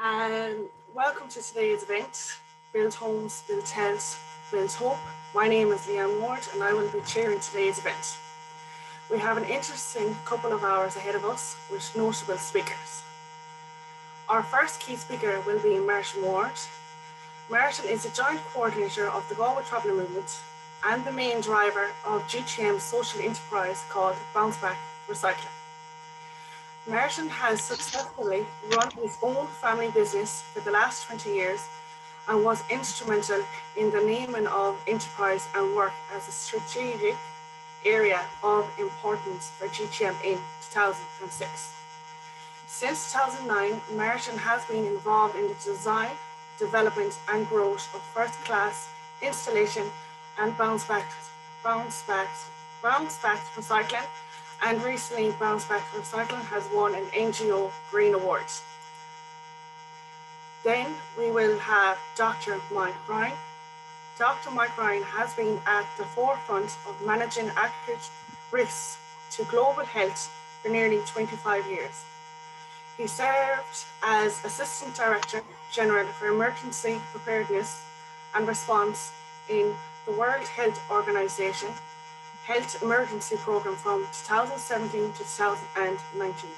and welcome to today's event, Build Homes, Build Health, Build Hope. My name is Leanne Ward and I will be chairing today's event. We have an interesting couple of hours ahead of us with notable speakers. Our first key speaker will be Martin Ward. Martin is the joint coordinator of the Galway Traveller Movement and the main driver of GTM's social enterprise called Bounce Back Recycling. Martin has successfully run his own family business for the last 20 years and was instrumental in the naming of enterprise and work as a strategic area of importance for GTM in 2006. Since 2009, Martin has been involved in the design, development and growth of first-class installation and bounce back recycling, and recently Bounce Back Recycling has won an NGO Green Award. Then we will have Dr. Mike Ryan. Dr. Mike Ryan has been at the forefront of managing accurate risks to global health for nearly 25 years. He served as Assistant Director General for Emergency Preparedness and Response in the World Health Organization Health Emergency Programme from 2017 to 2019.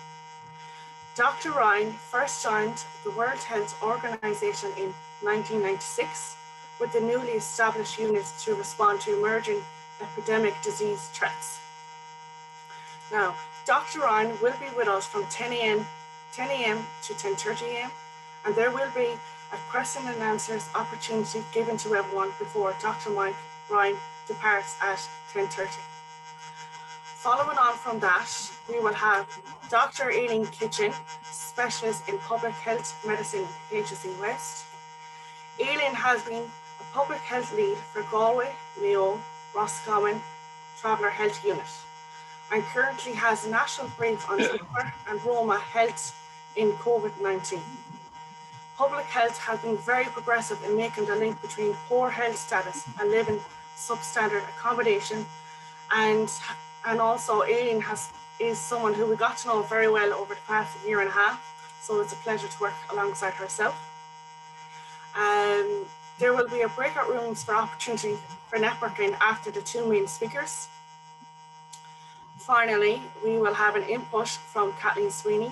Dr. Ryan first joined the World Health Organization in 1996 with the newly established units to respond to emerging epidemic disease threats. Now, Dr. Ryan will be with us from 10 a.m. to 10:30 a.m. and there will be a question and answers opportunity given to everyone before Dr. Mike Ryan departs at 10:30. Following on from that, we will have Dr. Aileen Kitching, specialist in public health medicine at HSE West. Aileen has been a public health lead for Galway, W.H.O, Roscommon Traveller Health Unit and currently has a national brief on Traveller and Roma health in COVID-19. Public health has been very progressive in making the link between poor health status and living substandard accommodation, and also Aileen is someone who we got to know very well over the past year and a half, so it's a pleasure to work alongside herself. There will be a breakout rooms for opportunity for networking after the two main speakers. Finally, we will have an input from Kathleen Sweeney,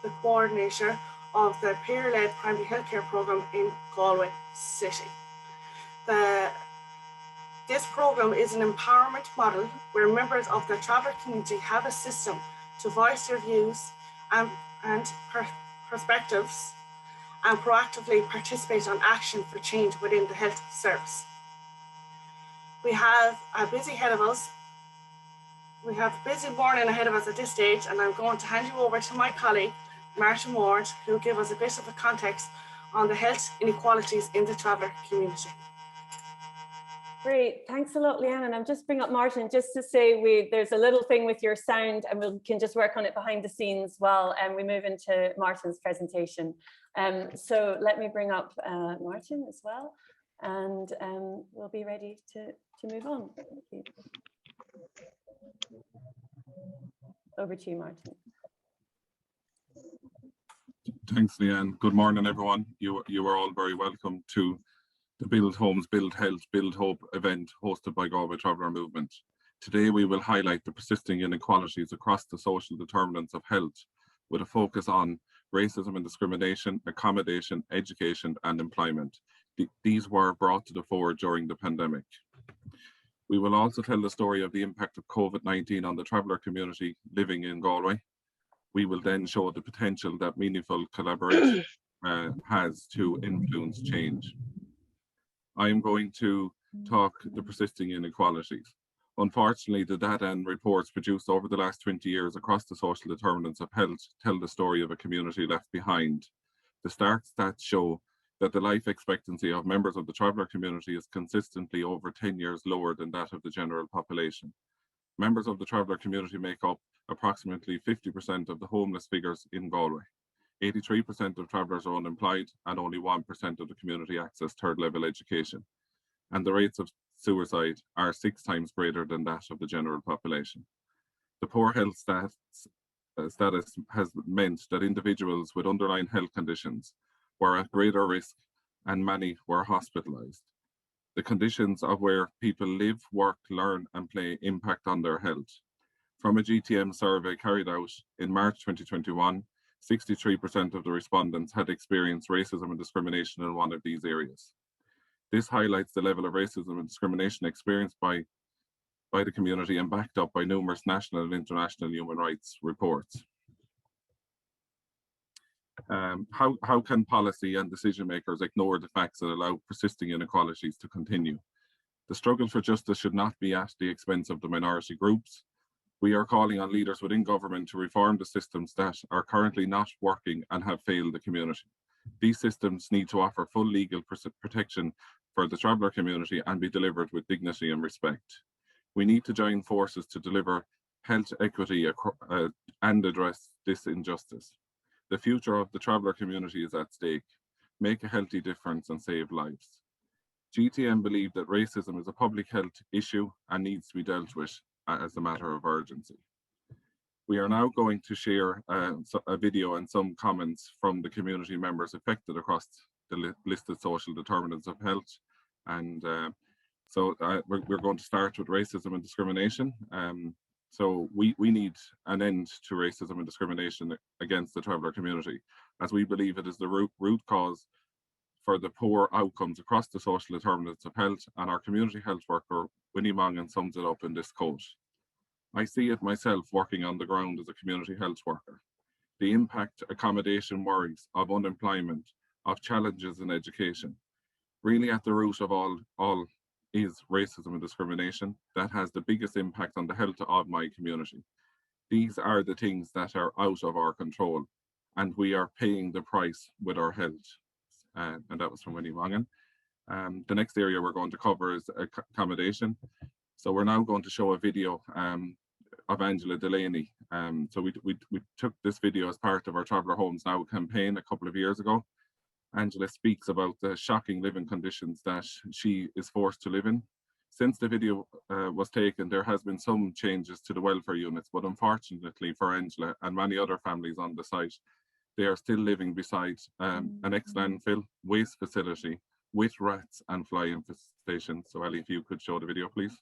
the coordinator of the peer-led primary healthcare programme in Galway City. This programme is an empowerment model where members of the traveller community have a system to voice their views and perspectives and proactively participate on action for change within the health service. We have a busy morning ahead of us at this stage, and I'm going to hand you over to my colleague, Martin Ward, who will give us a bit of a context on the health inequalities in the traveller community. Great, thanks a lot, Leanne. And I'm just bring up Martin just to say there's a little thing with your sound, and we can just work on it behind the scenes while we move into Martin's presentation. So let me bring up Martin as well, and we'll be ready to move on. Thank you. Over to you, Martin. Thanks, Leanne. Good morning, everyone. You are all very welcome to the Build Homes, Build Health, Build Hope event hosted by Galway Traveller Movement. Today we will highlight the persisting inequalities across the social determinants of health with a focus on racism and discrimination, accommodation, education and employment. These were brought to the fore during the pandemic. We will also tell the story of the impact of COVID-19 on the traveller community living in Galway. We will then show the potential that meaningful collaboration has to influence change. I am going to talk the persisting inequalities. Unfortunately, the data and reports produced over the last 20 years across the social determinants of health tell the story of a community left behind. The stark stats show that the life expectancy of members of the traveller community is consistently over 10 years lower than that of the general population. Members of the traveller community make up approximately 50% of the homeless figures in Galway. 83% of travellers are unemployed and only 1% of the community access third level education. And the rates of suicide are 6 times greater than that of the general population. The poor health status has meant that individuals with underlying health conditions were at greater risk and many were hospitalised. The conditions of where people live, work, learn and play impact on their health. From a GTM survey carried out in March 2021, 63% of the respondents had experienced racism and discrimination in one of these areas. This highlights the level of racism and discrimination experienced by the community and backed up by numerous national and international human rights reports. How can policy and decision makers ignore the facts that allow persisting inequalities to continue? The struggle for justice should not be at the expense of the minority groups. We are calling on leaders within government to reform the systems that are currently not working and have failed the community. These systems need to offer full legal protection for the traveller community and be delivered with dignity and respect. We need to join forces to deliver health equity and address this injustice. The future of the traveller community is at stake. Make a healthy difference and save lives. GTM believe that racism is a public health issue and needs to be dealt with as a matter of urgency. We are now going to share a video and some comments from the community members affected across the listed social determinants of health. And we're going to start with racism and discrimination. So we need an end to racism and discrimination against the traveller community, as we believe it is the root cause for the poor outcomes across the social determinants of health, and our community health worker, Winnie Mongan, sums it up in this quote. I see it myself working on the ground as a community health worker. The impact, accommodation worries of unemployment, of challenges in education. Really at the root of all is racism and discrimination that has the biggest impact on the health of my community. These are the things that are out of our control, and we are paying the price with our health. And that was from Winnie Mongan. The next area we're going to cover is accommodation. So we're now going to show a video of Angela Delaney. So we took this video as part of our Traveller Homes Now campaign a couple of years ago. Angela speaks about the shocking living conditions that she is forced to live in. Since the video was taken, there has been some changes to the welfare units, but unfortunately for Angela and many other families on the site, they are still living beside an ex-landfill waste facility with rats and fly infestation. So Ellie, if you could show the video, please.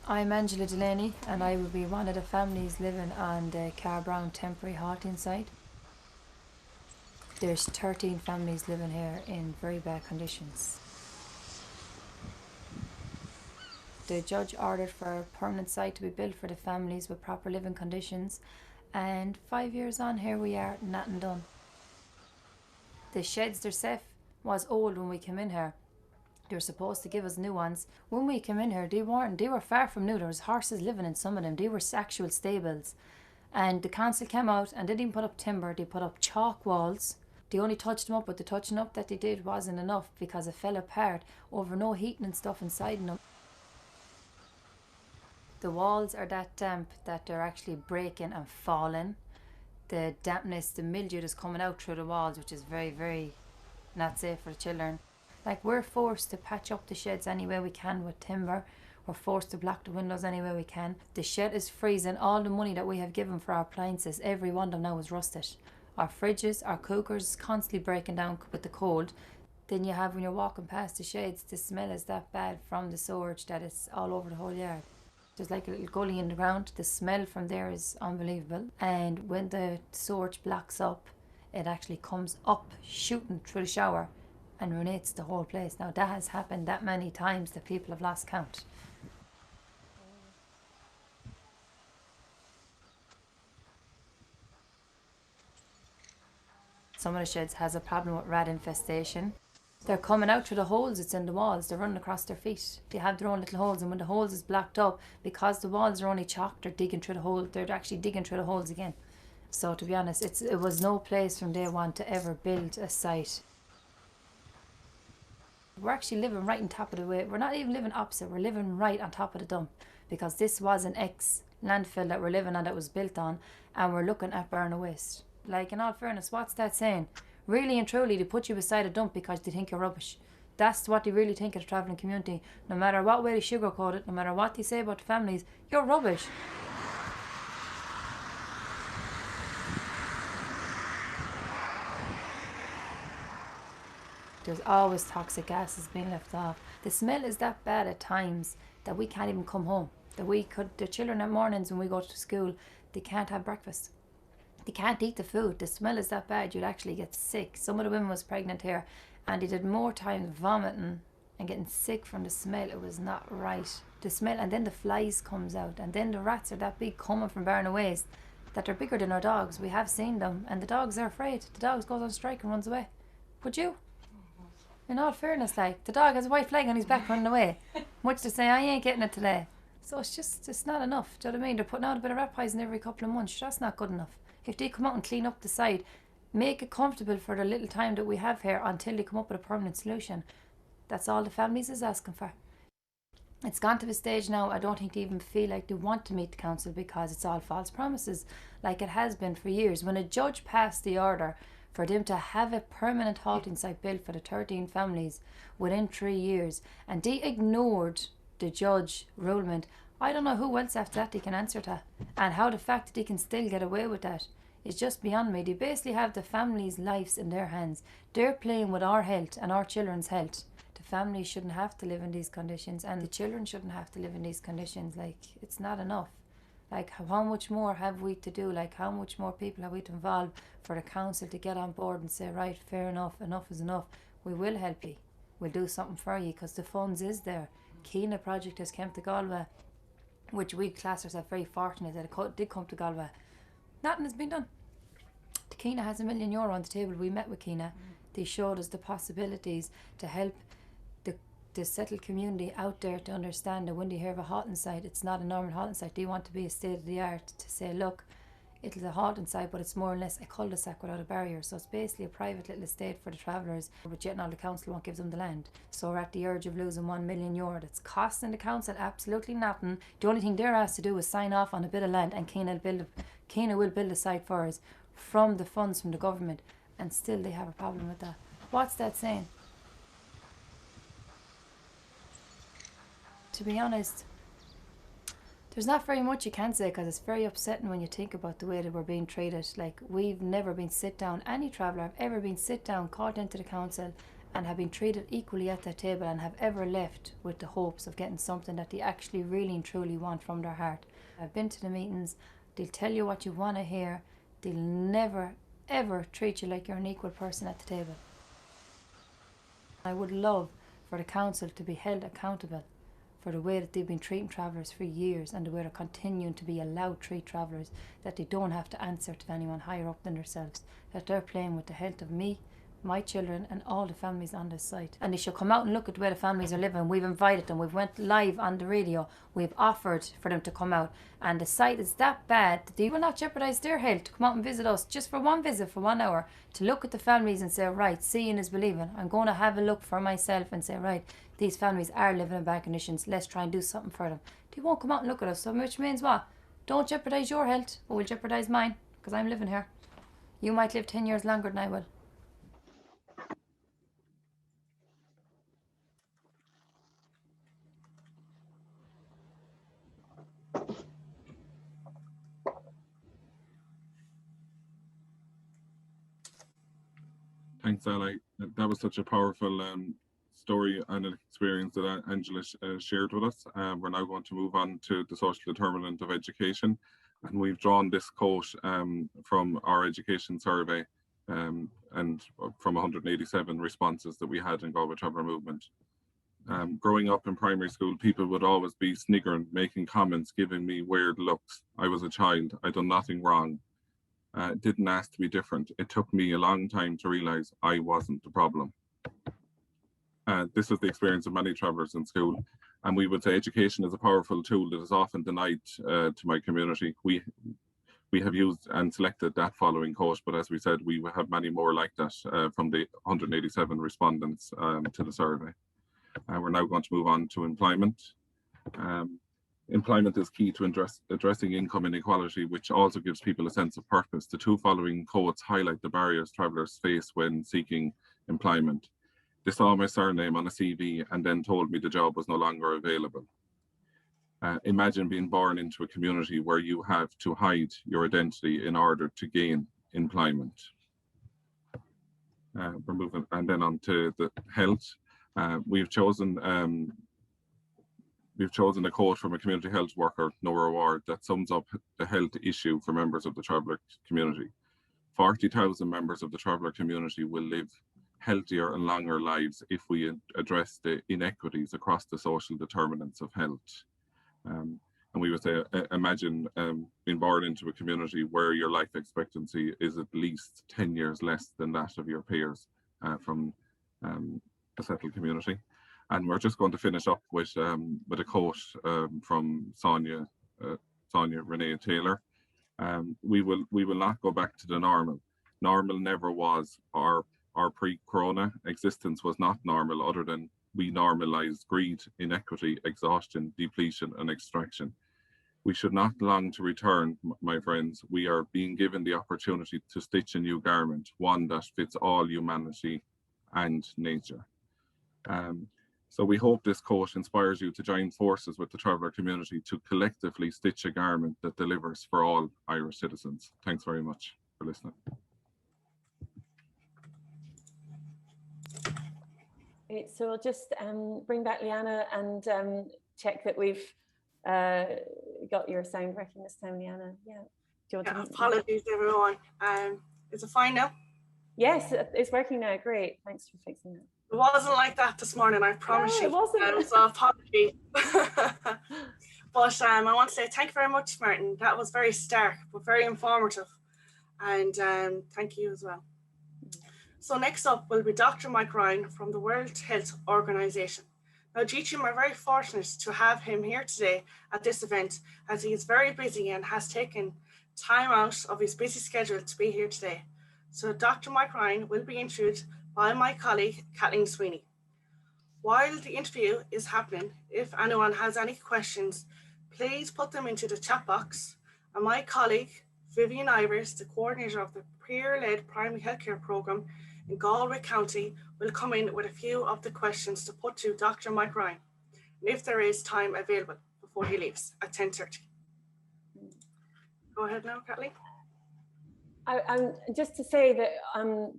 I'm Angela Delaney and I will be one of the families living on the Carbrown temporary halting site. There's 13 families living here in very bad conditions. The judge ordered for a permanent site to be built for the families with proper living conditions, and 5 years on, here we are, nothing done. The sheds themselves was old when we came in here. They were supposed to give us new ones. When we came in here, they were far from new. There was horses living in some of them. They were actual stables. And the council came out and they didn't put up timber, they put up chalk walls. They only touched them up, but the touching up that they did wasn't enough because it fell apart over no heating and stuff inside them. The walls are that damp that they're actually breaking and falling. The dampness, the mildew is coming out through the walls, which is very, very not safe for the children. Like, we're forced to patch up the sheds any way we can with timber. We're forced to block the windows any way we can. The shed is freezing. All the money that we have given for our appliances, every one of them now is rusted. Our fridges, our cookers, constantly breaking down with the cold. Then you have, when you're walking past the sheds, the smell is that bad from the sewage that it's all over the whole yard. There's like a little gully in the ground. The smell from there is unbelievable. And when the sewage blocks up, it actually comes up, shooting through the shower and ruinates the whole place. Now that has happened that many times that people have lost count. Some of the sheds has a problem with rat infestation. They're coming out through the holes it's in the walls. They're running across their feet. They have their own little holes, and when the holes is blocked up, because the walls are only chalk, they're digging through the hole. They're actually digging through the holes again. So to be honest, it was no place from day one to ever build a site. We're actually living right on top of the way. We're not even living opposite, we're living right on top of the dump, because this was an ex-landfill that we're living on, that was built on, and we're looking at burn of waste. Like, in all fairness, what's that saying? Really and truly, they put you beside a dump because they think you're rubbish. That's what they really think of the travelling community. No matter what way they sugarcoat it, no matter what they say about the families, you're rubbish. There's always toxic gases being left off. The smell is that bad at times that we can't even come home. The children at mornings when we go to school, they can't have breakfast. They can't eat the food. The smell is that bad, you'll actually get sick. Some of the women was pregnant here, and they did more times vomiting and getting sick from the smell. It was not right. The smell, and then the flies comes out, and then the rats are that big coming from burning waste that they're bigger than our dogs. We have seen them, and the dogs are afraid. The dogs goes on strike and runs away. Would you? In all fairness, like, the dog has a white flag on his back running away. Much to say, I ain't getting it today. So it's not enough. Do you know what I mean? They're putting out a bit of rat poison every couple of months. That's not good enough. If they come out and clean up the site, make it comfortable for the little time that we have here until they come up with a permanent solution. That's all the families is asking for. It's gone to the stage now, I don't think they even feel like they want to meet the council, because it's all false promises, like it has been for years. When a judge passed the order for them to have a permanent halting site built for the 13 families within 3 years, and they ignored the judge ruling, I don't know who else after that they can answer to, and how the fact that they can still get away with that is just beyond me. They basically have the families' lives in their hands. They're playing with our health and our children's health. The families shouldn't have to live in these conditions, and the children shouldn't have to live in these conditions. Like, it's not enough. Like, how much more have we to do? Like, how much more people have we to involve for the council to get on board and say, right, fair enough, enough is enough. We will help you. We'll do something for you, because the funds is there. Keynote project has come to Galway, which we class ourselves very fortunate that it did come to Galway. Nothing has been done. The Keynote has €1 million on the table. We met with Keynote. They showed us the possibilities to help the settled community out there to understand that when they hear of a halting site, it's not a normal halting site. They want to be a state of the art, to say, look, it's a halting site, but it's more or less a cul-de-sac without a barrier. So it's basically a private little estate for the travellers, but yet now the council won't give them the land. So we're at the urge of losing €1 million. That's costing the council absolutely nothing. The only thing they're asked to do is sign off on a bit of land, and Keynote will build a site for us from the funds from the government, and still they have a problem with that. What's that saying? To be honest, there's not very much you can say, because it's very upsetting when you think about the way that we're being treated. Like, we've never been sit down, any traveller have ever been sit down, called into the council, and have been treated equally at that table, and have ever left with the hopes of getting something that they actually really and truly want from their heart. I've been to the meetings, they'll tell you what you want to hear, they'll never ever treat you like you're an equal person at the table. I would love for the council to be held accountable for the way that they've been treating travellers for years, and the way they're continuing to be allowed to treat travellers, that they don't have to answer to anyone higher up than themselves, that they're playing with the health of me, my children, and all the families on this site. And they should come out and look at the way the families are living. We've invited them, we've went live on the radio, we've offered for them to come out, and the site is that bad that they will not jeopardise their health to come out and visit us, just for one visit for 1 hour, to look at the families and say, right, seeing is believing. I'm going to have a look for myself and say, right, these families are living in bad conditions, let's try and do something for them. They won't come out and look at us, so which means what? Don't jeopardise your health, or we'll jeopardise mine, because I'm living here. You might live 10 years longer than I will. Thanks, Ali. That was such a powerful story and an experience that Angela shared with us. We're now going to move on to the social determinant of education. And we've drawn this quote from our education survey and from 187 responses that we had in Galway Traveller Movement. Growing up in primary school, people would always be sniggering, making comments, giving me weird looks. I was a child, I'd done nothing wrong. Didn't ask to be different. It took me a long time to realise I wasn't the problem. This is the experience of many travellers in school. And we would say education is a powerful tool that is often denied to my community. We have used and selected that following quote, but as we said, we have many more like that from the 187 respondents to the survey. We're now going to move on to employment. Employment is key to addressing income inequality, which also gives people a sense of purpose. The two following quotes highlight the barriers travellers face when seeking employment. They saw my surname on a CV and then told me the job was no longer available. Imagine being born into a community where you have to hide your identity in order to gain employment. We're moving and then on to the health. We've chosen a quote from a community health worker, Nora Ward, that sums up the health issue for members of the traveller community. 40,000 members of the traveller community will live healthier and longer lives if we address the inequities across the social determinants of health. And we would say, imagine being born into a community where your life expectancy is at least 10 years less than that of your peers from a settled community. And we're just going to finish up with a quote from Sonia Renee Taylor. We will not go back to the normal. Normal never was. Our pre-corona existence was not normal, other than we normalized greed, inequity, exhaustion, depletion, and extraction. We should not long to return, my friends. We are being given the opportunity to stitch a new garment, one that fits all humanity and nature. So we hope this quote inspires you to join forces with the traveller community to collectively stitch a garment that delivers for all Irish citizens. Thanks very much for listening. Great. So we'll just bring back Leanna and check that we've got your sound working this time, Leanna. Yeah. Do you want to apologies, everyone. Is it fine now? Yes, it's working now. Great. Thanks for fixing that. It wasn't like that this morning, I promise you. It wasn't. So apology. But I want to say thank you very much, Martin. That was very stark, but very informative. And thank you as well. So next up will be Dr. Mike Ryan from the World Health Organization. Now, GTM are very fortunate to have him here today at this event, as he is very busy and has taken time out of his busy schedule to be here today. So Dr. Mike Ryan will be interviewed by my colleague, Kathleen Sweeney. While the interview is happening, if anyone has any questions, please put them into the chat box, and my colleague, Vivian Ivers, the coordinator of the peer-led primary healthcare programme in Galway County, will come in with a few of the questions to put to Dr. Mike Ryan, and if there is time available before he leaves at 10:30. Go ahead now, Kathleen. Just to say that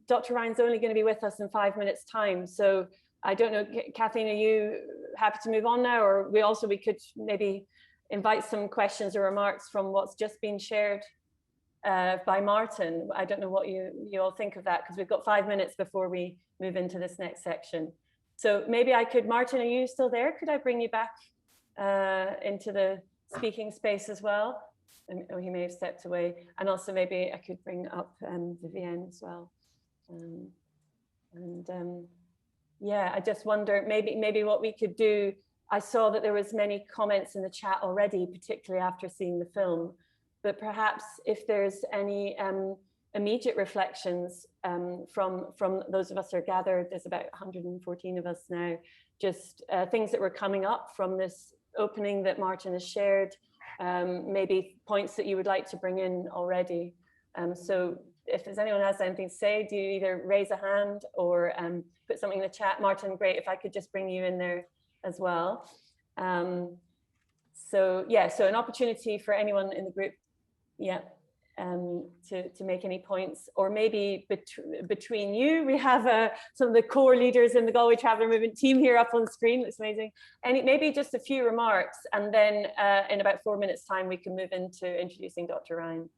Dr. Ryan's only going to be with us in 5 minutes' time. So I don't know, Kathleen, are you happy to move on now? Or we could maybe invite some questions or remarks from what's just been shared by Martin. I don't know what you all think of that, because we've got 5 minutes before we move into this next section. So maybe Martin, are you still there? Could I bring you back into the speaking space as well? Oh, he may have stepped away. And also maybe I could bring up Vivienne as well. Yeah, I just wonder, maybe what we could do, I saw that there was many comments in the chat already, particularly after seeing the film, but perhaps if there's any immediate reflections from those of us who are gathered, there's about 114 of us now, just things that were coming up from this opening that Martin has shared, maybe points that you would like to bring in already. So if there's anyone who has anything to say, do you either raise a hand or put something in the chat? Martin, great, if I could just bring you in there as well. So yeah, so an opportunity for anyone in the group, yeah, to make any points, or maybe between you, we have some of the core leaders in the Galway Traveller Movement team here up on the screen. Looks amazing. Maybe just a few remarks, and then in about 4 minutes time we can move into introducing Dr. Ryan.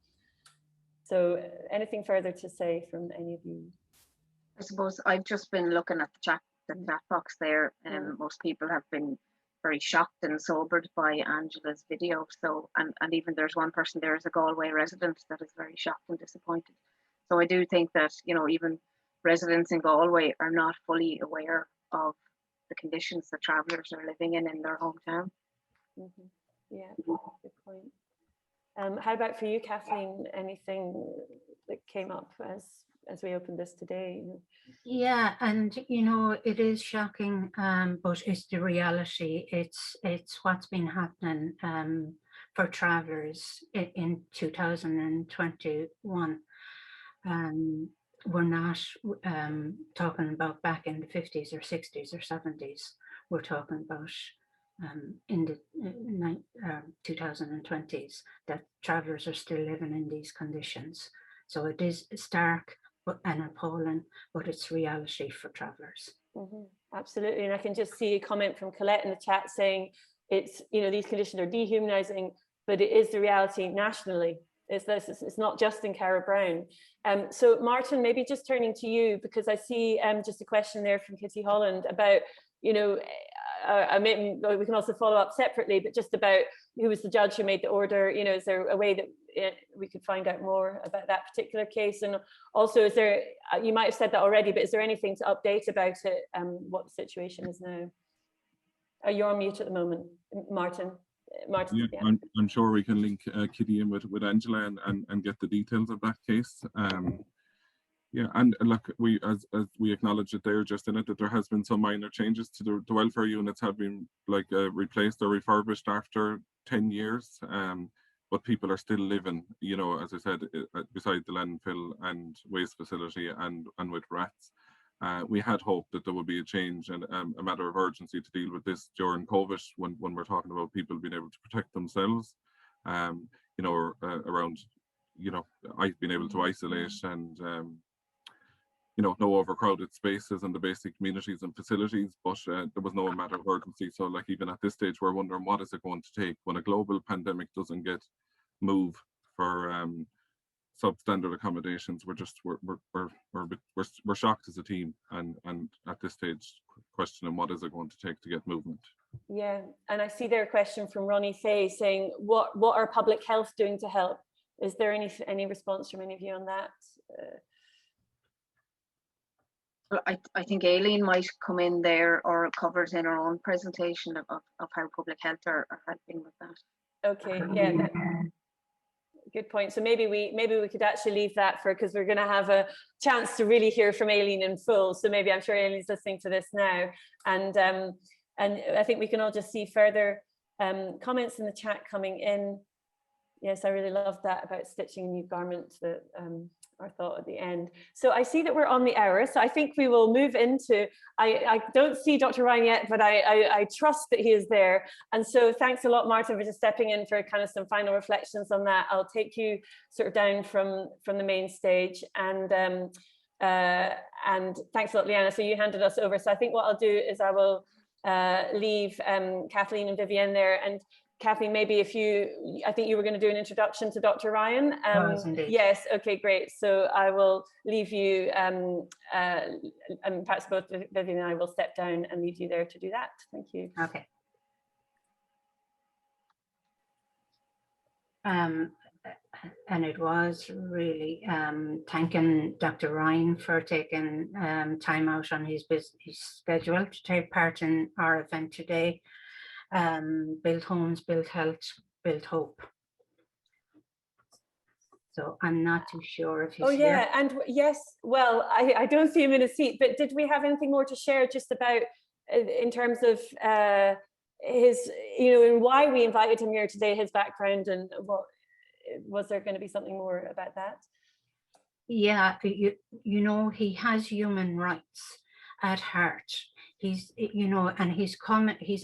So anything further to say from any of you? I suppose I've just been looking at the chat box there, and most people have been very shocked and sobered by Angela's video. So, and even there's one person there as a Galway resident that is very shocked and disappointed. So I do think that, you know, even residents in Galway are not fully aware of the conditions that travellers are living in their hometown. Mm-hmm. Yeah, good point. How about for you, Kathleen? Anything that came up as as we open this today. Yeah, and you know, it is shocking, but it's the reality. It's what's been happening for travellers in 2021. We're not talking about back in the 50s or 60s or 70s. We're talking about in the 2020s that travellers are still living in these conditions. So it is stark and appalling, but it's reality for travellers. Absolutely, and I can just see a comment from Colette in the chat saying it's, you know, these conditions are dehumanizing, but it is the reality nationally. It's not just in Cara Brown. So Martin, maybe just turning to you, because I see just a question there from Kitty Holland about, you know, we can also follow up separately, but just about who was the judge who made the order. You know, is there a way that we could find out more about that particular case? And also, is there, you might have said that already, but is there anything to update about it, what the situation is now? You're on mute at the moment, Martin. Yeah, I'm sure we can link Kitty in with Angela and get the details of that case. Yeah, and look, as we acknowledge it there, just in it, that there has been some minor changes to the welfare units have been like replaced or refurbished after 10 years. But people are still living, you know, as I said, beside the landfill and waste facility and with rats. We had hoped that there would be a change and a matter of urgency to deal with this during COVID, when we're talking about people being able to protect themselves, you know, around, you know, being able to isolate and, you know, no overcrowded spaces and the basic amenities and facilities, but there was no matter of urgency. So like even at this stage, we're wondering what is it going to take when a global pandemic doesn't get move for substandard accommodations. We're shocked as a team, and at this stage questioning what is it going to take to get movement. Yeah, and I see there a question from Ronnie Fay saying what are public health doing to help? Is there any response from any of you on that? I think Aileen might come in there or cover it in her own presentation of how public health are helping with that. Okay, yeah. Good point. So maybe we could actually leave that for, because we're going to have a chance to really hear from Aileen in full. So maybe, I'm sure Aileen's listening to this now, and I think we can all just see further comments in the chat coming in. Yes, I really love that about stitching a new garment that our thought at the end. So I see that we're on the hour, so I think we will move into, I don't see Dr. Ryan yet, but I trust that he is there. And so thanks a lot, Martin, for just stepping in for kind of some final reflections on that. I'll take you sort of down from the main stage, and thanks a lot, Leanna. So you handed us over. So I think what I'll do is I will leave Kathleen and Vivienne there. And Kathleen, maybe I think you were going to do an introduction to Dr. Ryan. Yes, okay, great. So I will leave you, and perhaps both Vivienne and I will step down and leave you there to do that. Thank you. Okay. And it was really thanking Dr. Ryan for taking time out on his schedule to take part in our event today. Build homes, build health, build hope. So I'm not too sure if he's here. And yes, well, I don't see him in a seat, but did we have anything more to share just about in terms of his, you know, and why we invited him here today, his background, and what was there going to be something more about that? Yeah, you know, he has human rights at heart. He's, you know, and he's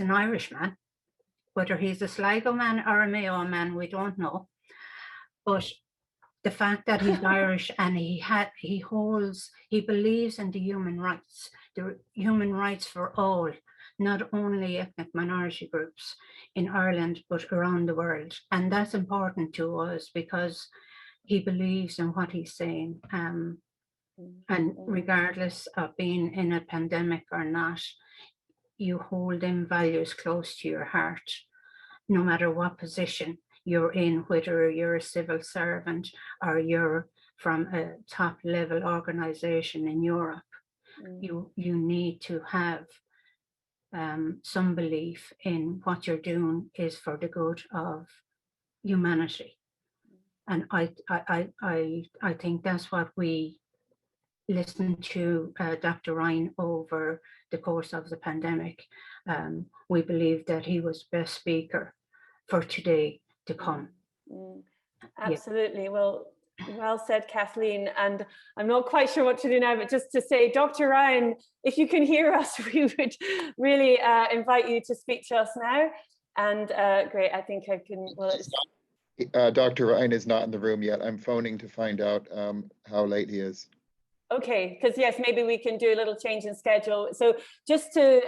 an Irishman. Whether he's a Sligo man or a Mayo man, we don't know. But the fact that he's Irish and he believes in the human rights for all, not only ethnic minority groups in Ireland, but around the world. And that's important to us because he believes in what he's saying. And regardless of being in a pandemic or not, you hold them values close to your heart, no matter what position you're in, whether you're a civil servant or you're from a top level organization in Europe. You need to have some belief in what you're doing is for the good of humanity. And I think that's what we listened to Dr. Ryan over the course of the pandemic, we believe that he was the best speaker for today to come. Absolutely. Yeah. Well said, Kathleen. And I'm not quite sure what to do now, but just to say, Dr. Ryan, if you can hear us, we would really invite you to speak to us now. And great, I think I can, Dr. Ryan is not in the room yet. I'm phoning to find out how late he is. Okay, because yes, maybe we can do a little change in schedule. So just to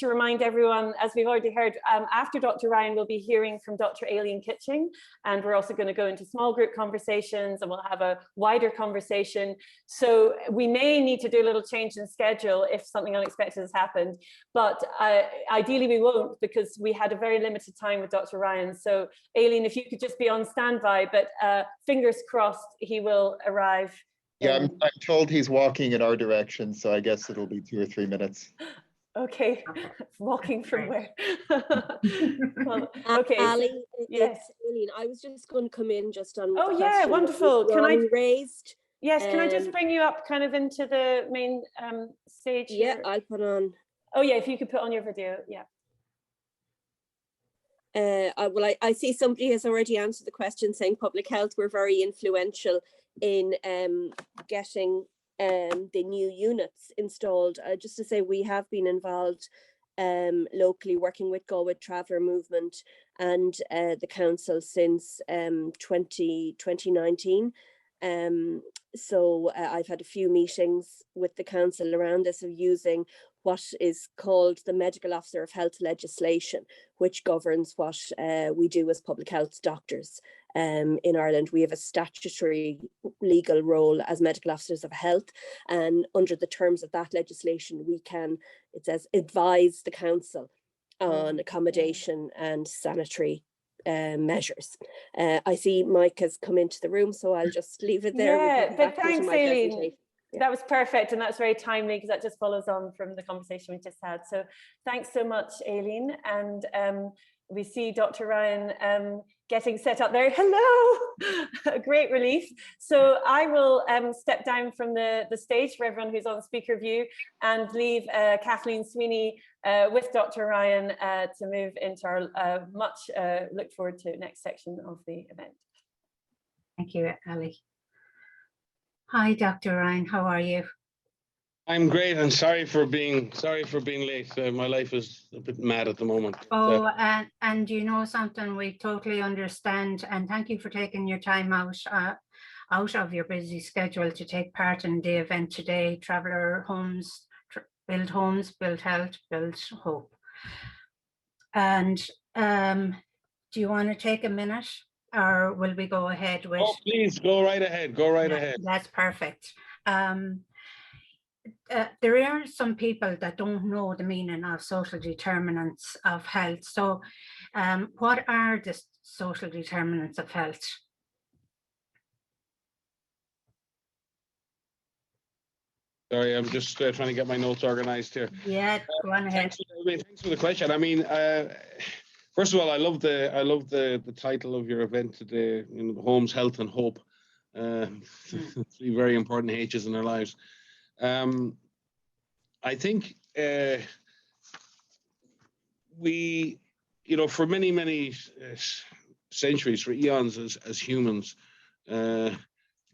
remind everyone, as we've already heard, after Dr. Ryan, we'll be hearing from Dr. Aileen Kitching, and we're also going to go into small group conversations, and we'll have a wider conversation. So we may need to do a little change in schedule if something unexpected has happened, but ideally we won't, because we had a very limited time with Dr. Ryan. So Aileen, if you could just be on standby, but fingers crossed he will arrive. Yeah, I'm told he's walking in our direction, so I guess it'll be 2 or 3 minutes. Okay, walking from where? Well, okay. Ali, yes, Aileen, I was just going to come in just on. Oh yeah, wonderful. Can I raised? Yes, can I just bring you up kind of into the main stage? Yeah, here? I'll put on. Oh yeah, if you could put on your video, yeah. I see somebody has already answered the question, saying public health were very influential in getting the new units installed. Just to say, we have been involved locally working with Galway Traveller Movement and the council since 2019. So I've had a few meetings with the council around this, of using what is called the Medical Officer of Health legislation, which governs what we do as public health doctors. In Ireland, we have a statutory legal role as medical officers of health, and under the terms of that legislation, we can, it says, advise the council on accommodation and sanitary measures. I see Mike has come into the room, so I'll just leave it there. Yeah, but thanks, Aileen. Yeah. That was perfect, and that's very timely, because that just follows on from the conversation we just had. So thanks so much, Aileen. And we see Dr. Ryan getting set up there. Hello, a great relief. So I will step down from the stage for everyone who's on speaker view, and leave Kathleen Sweeney with Dr. Ryan to move into our much look forward to next section of the event. Thank you, Ali. Hi, Dr. Ryan, how are you? I'm great, and sorry for being late. My life is a bit mad at the moment. Oh, and you know something, we totally understand, and thank you for taking your time out of your busy schedule to take part in the event today. Traveller Homes, Build Homes, Build Health, Build Hope. And do you want to take a minute, or will we go ahead with? Oh, please go right ahead. Go right ahead. That's perfect. There are some people that don't know the meaning of social determinants of health. So what are the social determinants of health? Sorry, I'm just trying to get my notes organized here. Yeah, go on ahead. Thanks for the question. I mean, first of all, I love the title of your event today, Homes, Health and Hope. Three very important H's in our lives. I think we, for many centuries, for eons as humans,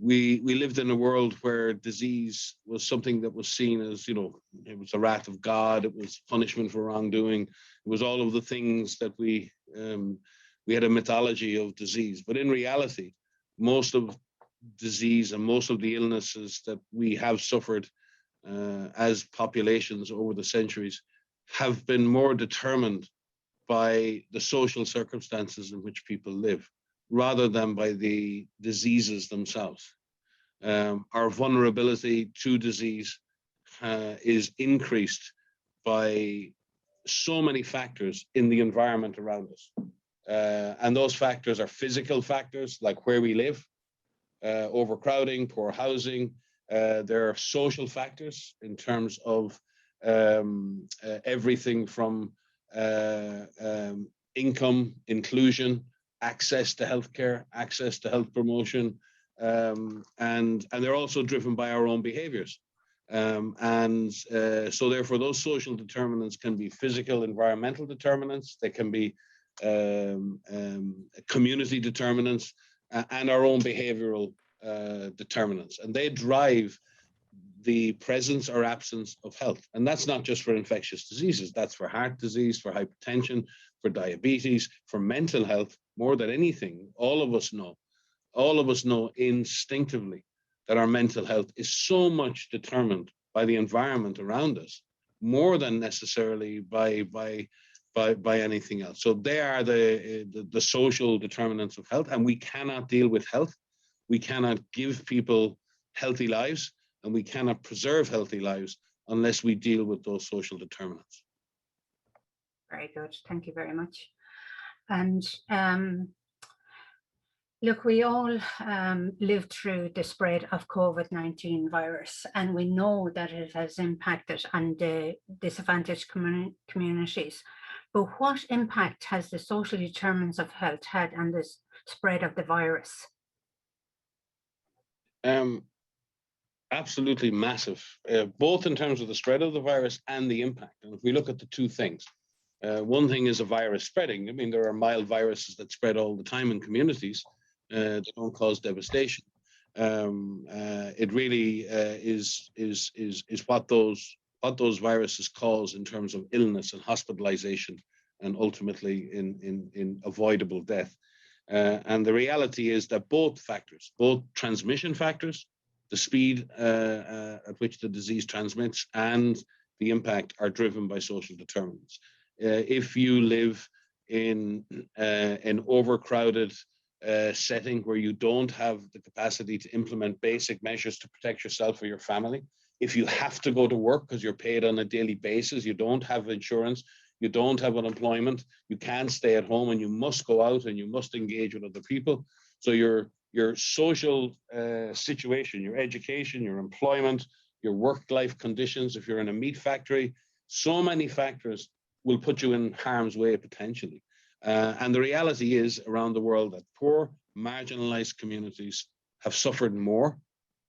we lived in a world where disease was something that was seen as, it was the wrath of God, it was punishment for wrongdoing, it was all of the things that we had a mythology of disease. But in reality, most of disease and most of the illnesses that we have suffered as populations over the centuries have been more determined by the social circumstances in which people live, rather than by the diseases themselves. Our vulnerability to disease is increased by so many factors in the environment around us. And those factors are physical factors, like where we live, overcrowding, poor housing. There are social factors in terms of everything from income, inclusion, access to healthcare, access to health promotion, and they're also driven by our own behaviors. So therefore, those social determinants can be physical, environmental determinants, they can be community determinants, and our own behavioral determinants, and they drive the presence or absence of health. And that's not just for infectious diseases, that's for heart disease, for hypertension, for diabetes, for mental health. More than anything, all of us know instinctively that our mental health is so much determined by the environment around us, more than necessarily by anything else. So they are the social determinants of health, and we cannot deal with health. We cannot give people healthy lives, and we cannot preserve healthy lives unless we deal with those social determinants. Very good, thank you very much. And look, we all lived through the spread of COVID-19 virus, and we know that it has impacted on the disadvantaged communities. But what impact has the social determinants of health had on the spread of the virus? Absolutely massive, both in terms of the spread of the virus and the impact. And if we look at the two things, one thing is a virus spreading. I mean, there are mild viruses that spread all the time in communities. They don't cause devastation. It really is what those viruses cause in terms of illness and hospitalization, and ultimately in avoidable death. And the reality is that both factors, both transmission factors, the speed at which the disease transmits, and the impact are driven by social determinants. If you live in an overcrowded setting where you don't have the capacity to implement basic measures to protect yourself or your family, if you have to go to work because you're paid on a daily basis, you don't have insurance, you don't have unemployment, you can't stay at home, and you must go out and you must engage with other people. So your social situation, your education, your employment, your work-life conditions, if you're in a meat factory, so many factors will put you in harm's way potentially. And the reality is around the world that poor, marginalized communities have suffered more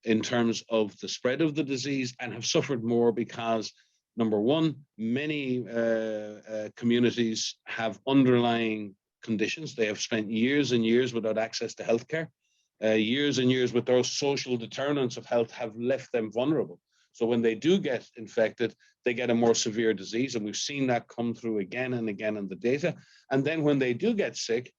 in terms of the spread of the disease, and have suffered more because, number one, many communities have underlying conditions. They have spent years and years without access to healthcare. Years and years with those social determinants of health have left them vulnerable. So when they do get infected, they get a more severe disease. And we've seen that come through again and again in the data. And then when they do get sick,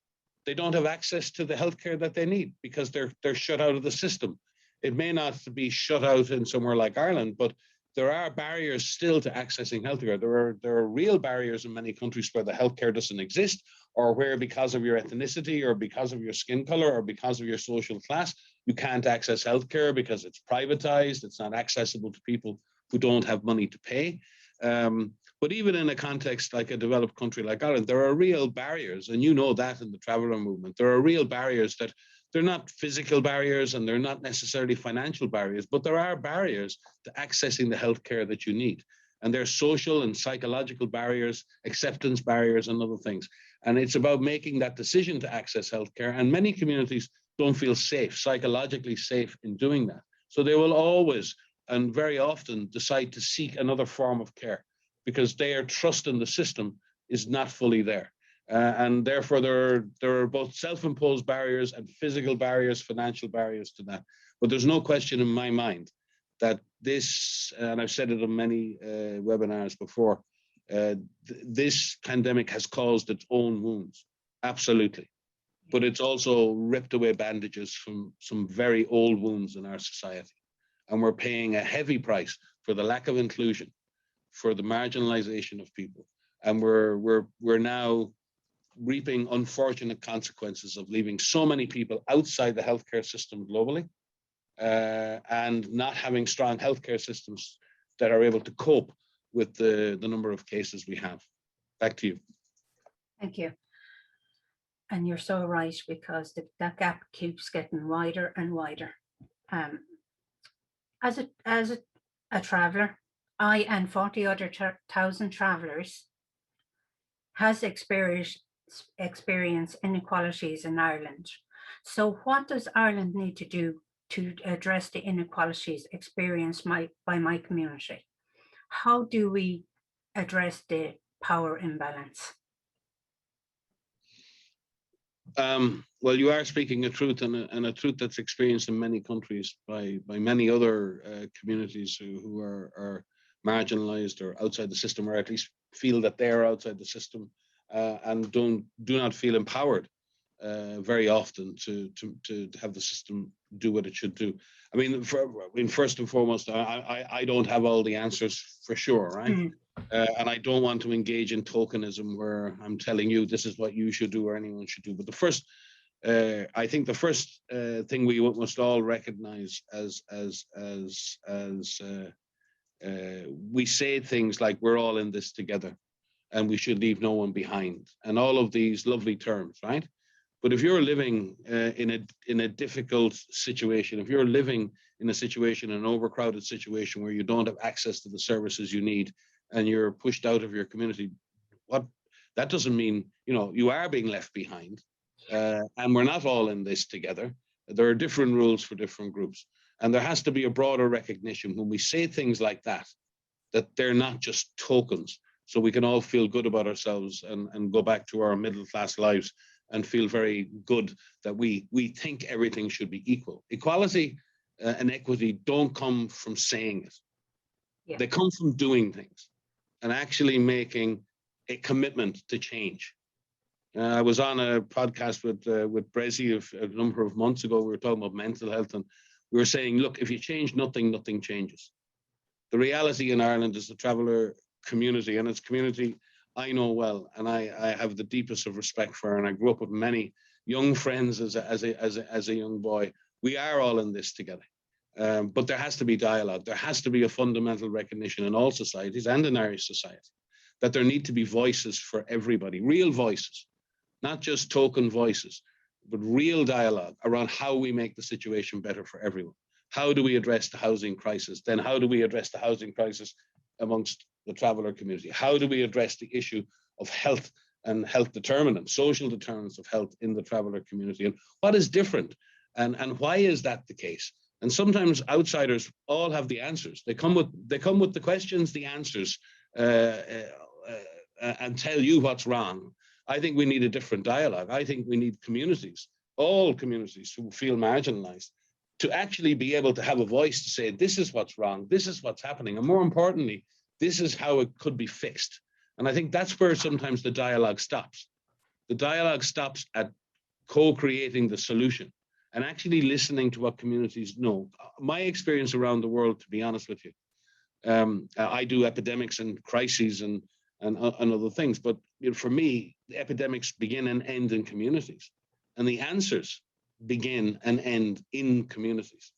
they don't have access to the healthcare that they need because they're shut out of the system. It may not be shut out in somewhere like Ireland, but there are barriers still to accessing healthcare. There are real barriers in many countries where the healthcare doesn't exist, or where because of your ethnicity or because of your skin color or because of your social class, you can't access healthcare because it's privatized, it's not accessible to people who don't have money to pay. But even in a context like a developed country like Ireland, there are real barriers, and you know that in the traveller movement. There are real barriers that they're not physical barriers and they're not necessarily financial barriers, but there are barriers to accessing the healthcare that you need. And there's social and psychological barriers, acceptance barriers, and other things. And it's about making that decision to access healthcare. And many communities don't feel safe, psychologically safe in doing that. So they will always and very often decide to seek another form of care because their trust in the system is not fully there. And therefore, there are both self-imposed barriers and physical barriers, financial barriers to that. But there's no question in my mind that this, and I've said it on many webinars before, this pandemic has caused its own wounds, absolutely. But it's also ripped away bandages from some very old wounds in our society. And we're paying a heavy price for the lack of inclusion, for the marginalization of people. And we're now reaping unfortunate consequences of leaving so many people outside the healthcare system globally, and not having strong healthcare systems that are able to cope with the number of cases we have. Back to you. Thank you. And you're so right, because that gap keeps getting wider and wider. As a traveller, I and 40 other thousand travellers has experienced inequalities in Ireland. So what does Ireland need to do to address the inequalities experienced by my community. How do we address the power imbalance? Well, you are speaking a truth, and a truth that's experienced in many countries by many other communities who are marginalized or outside the system, or at least feel that they are outside the system, and do not feel empowered very often to have the system do what it should do. I mean, first and foremost, I don't have all the answers for sure, right? And I don't want to engage in tokenism where I'm telling you this is what you should do or anyone should do. But the first, I think the first thing we must all recognize as we say things like we're all in this together and we should leave no one behind, and all of these lovely terms, right? But if you're living in a difficult situation, if you're living in a situation, an overcrowded situation where you don't have access to the services you need, and you're pushed out of your community, that doesn't mean, you are being left behind, and we're not all in this together. There are different rules for different groups, and there has to be a broader recognition when we say things like that they're not just tokens, so we can all feel good about ourselves and go back to our middle class lives and feel very good that we think everything should be equal. Equality and equity don't come from saying it. Yeah. They come from doing things and actually making a commitment to change. I was on a podcast with Brezzy a number of months ago. We were talking about mental health, and we were saying, look, if you change nothing, nothing changes. The reality in Ireland is the traveller community, and it's community I know well, and I have the deepest of respect for, and I grew up with many young friends as a young boy. We are all in this together. But there has to be dialogue. There has to be a fundamental recognition in all societies and in Irish society that there need to be voices for everybody, real voices, not just token voices, but real dialogue around how we make the situation better for everyone. How do we address the housing crisis? Then how do we address the housing crisis amongst the traveller community? How do we address the issue of health and health determinants, social determinants of health in the traveller community? And what is different? And why is that the case? And sometimes outsiders all have the answers. They come with the questions, the answers, and tell you what's wrong. I think we need a different dialogue. I think we need communities, all communities who feel marginalized, to actually be able to have a voice to say, this is what's wrong, this is what's happening, and more importantly, this is how it could be fixed. And I think that's where sometimes the dialogue stops. The dialogue stops at co-creating the solution and actually listening to what communities know. My experience around the world, to be honest with you, I do epidemics and crises and other things, but for me, the epidemics begin and end in communities, and the answers begin and end in communities.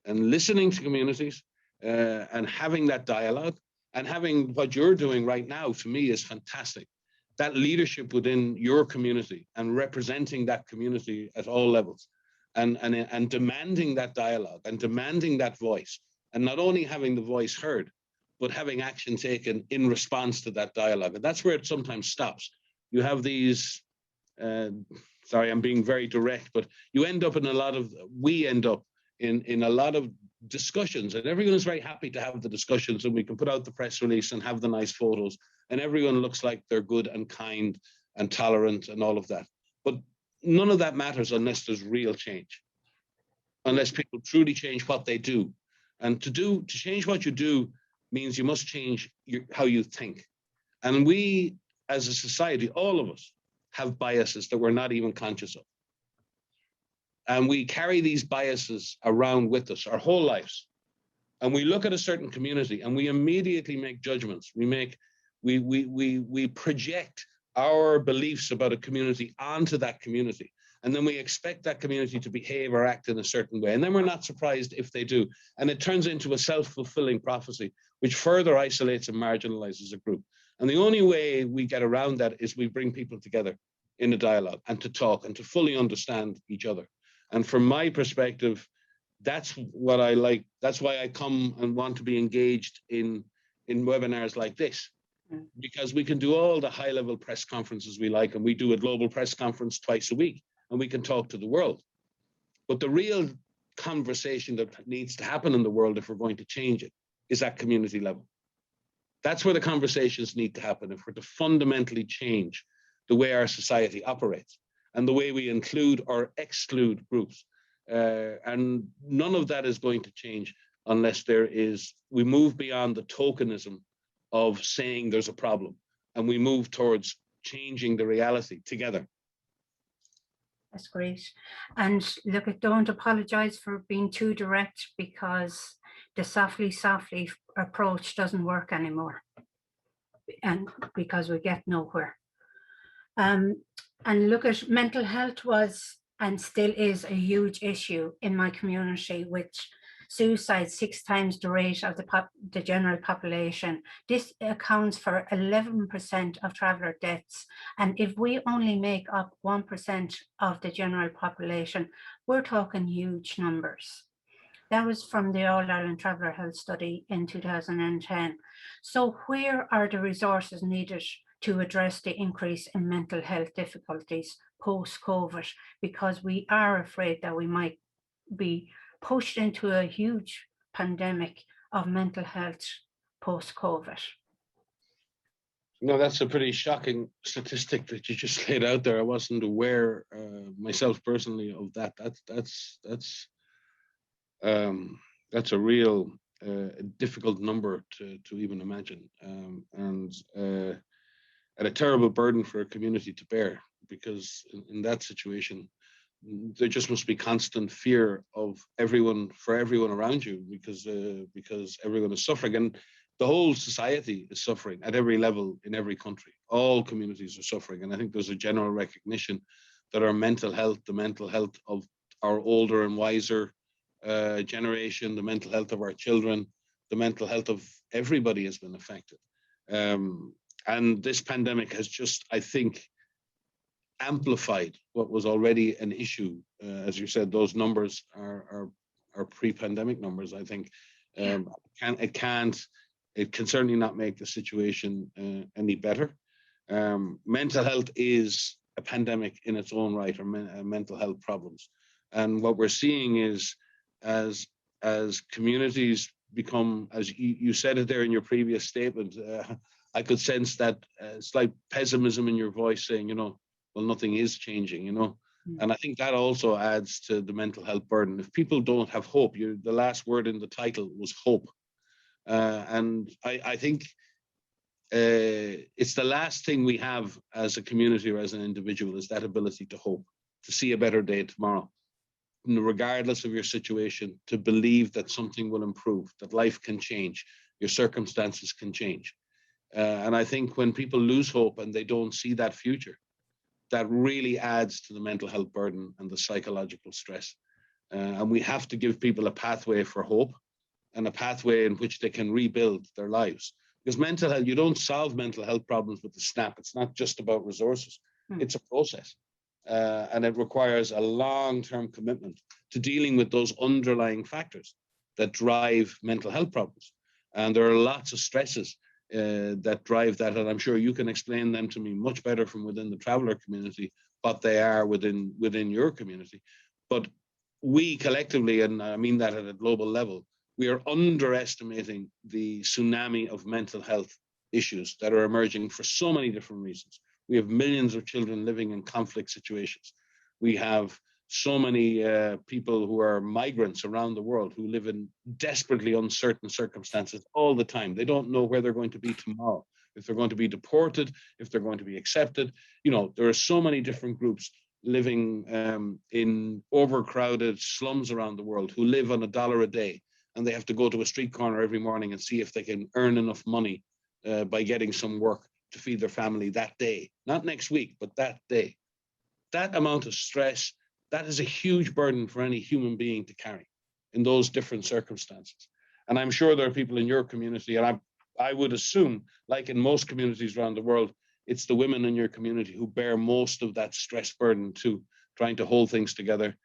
And listening to communities and having that dialogue and having what you're doing right now, to me, is fantastic. That leadership within your community and representing that community at all levels, and demanding that dialogue and demanding that voice, and not only having the voice heard, but having action taken in response to that dialogue. And that's where it sometimes stops. You have these, sorry, I'm being very direct, but we end up in a lot of discussions, and everyone is very happy to have the discussions, and we can put out the press release and have the nice photos, and everyone looks like they're good and kind and tolerant and all of that. But none of that matters unless there's real change, unless people truly change what they do. And to change what you do means you must change how you think. And we, as a society, all of us, have biases that we're not even conscious of. And we carry these biases around with us our whole lives. And we look at a certain community and we immediately make judgments. We project our beliefs about a community onto that community. And then we expect that community to behave or act in a certain way. And then we're not surprised if they do. And it turns into a self-fulfilling prophecy, which further isolates and marginalizes a group. And the only way we get around that is we bring people together in a dialogue and to talk and to fully understand each other. And from my perspective, that's what I like. That's why I come and want to be engaged in webinars like this, because we can do all the high-level press conferences we like, and we do a global press conference twice a week, and we can talk to the world. But the real conversation that needs to happen in the world if we're going to change it is at community level. That's where the conversations need to happen if we're to fundamentally change the way our society operates and the way we include or exclude groups. And none of that is going to change unless we move beyond the tokenism of saying there's a problem and we move towards changing the reality together. That's great. And look, don't apologize for being too direct, because the softly approach doesn't work anymore, and because we get nowhere. And look, at mental health was and still is a huge issue in my community, which suicide 6 times the rate of the general population. This accounts for 11% of traveller deaths. And if we only make up 1% of the general population, we're talking huge numbers. That was from the All Ireland Traveller Health Study in 2010. So where are the resources needed to address the increase in mental health difficulties post-COVID? Because we are afraid that we might be pushed into a huge pandemic of mental health post-COVID. No, that's a pretty shocking statistic that you just laid out there. I wasn't aware myself personally of that. That's a real difficult number to even imagine, and a terrible burden for a community to bear, because in that situation, there just must be constant fear of everyone around you, because everyone is suffering, and the whole society is suffering at every level in every country. All communities are suffering, and I think there's a general recognition that our mental health, the mental health of our older and wiser generation, the mental health of our children, the mental health of everybody has been affected. And this pandemic has just, I think, amplified what was already an issue. As you said, those numbers are pre-pandemic numbers. I think it can certainly not make the situation any better. Mental health is a pandemic in its own right, or mental health problems. And what we're seeing is, as communities become, as you said it there in your previous statement, I could sense that slight pessimism in your voice, saying, well, nothing is changing, And I think that also adds to the mental health burden. If people don't have hope, the last word in the title was hope. And I think it's the last thing we have as a community or as an individual, is that ability to hope, to see a better day tomorrow, regardless of your situation, to believe that something will improve, that life can change, your circumstances can change. And I think when people lose hope and they don't see that future, that really adds to the mental health burden and the psychological stress. And we have to give people a pathway for hope, and a pathway in which they can rebuild their lives. Because mental health, you don't solve mental health problems with a snap. It's not just about resources. It's a process. And it requires a long-term commitment to dealing with those underlying factors that drive mental health problems. And there are lots of stresses that drive that, and I'm sure you can explain them to me much better from within the traveller community, what they are within your community. But we collectively, and I mean that at a global level, we are underestimating the tsunami of mental health issues that are emerging for so many different reasons. We have millions of children living in conflict situations. We have so many people who are migrants around the world who live in desperately uncertain circumstances all the time. They don't know where they're going to be tomorrow, if they're going to be deported, if they're going to be accepted. There are so many different groups living in overcrowded slums around the world who live on $1 a day, and they have to go to a street corner every morning and see if they can earn enough money by getting some work to feed their family that day, not next week, but that day. That amount of stress, that is a huge burden for any human being to carry in those different circumstances. And I'm sure there are people in your community, and I would assume, like in most communities around the world, it's the women in your community who bear most of that stress burden too, trying to hold things together,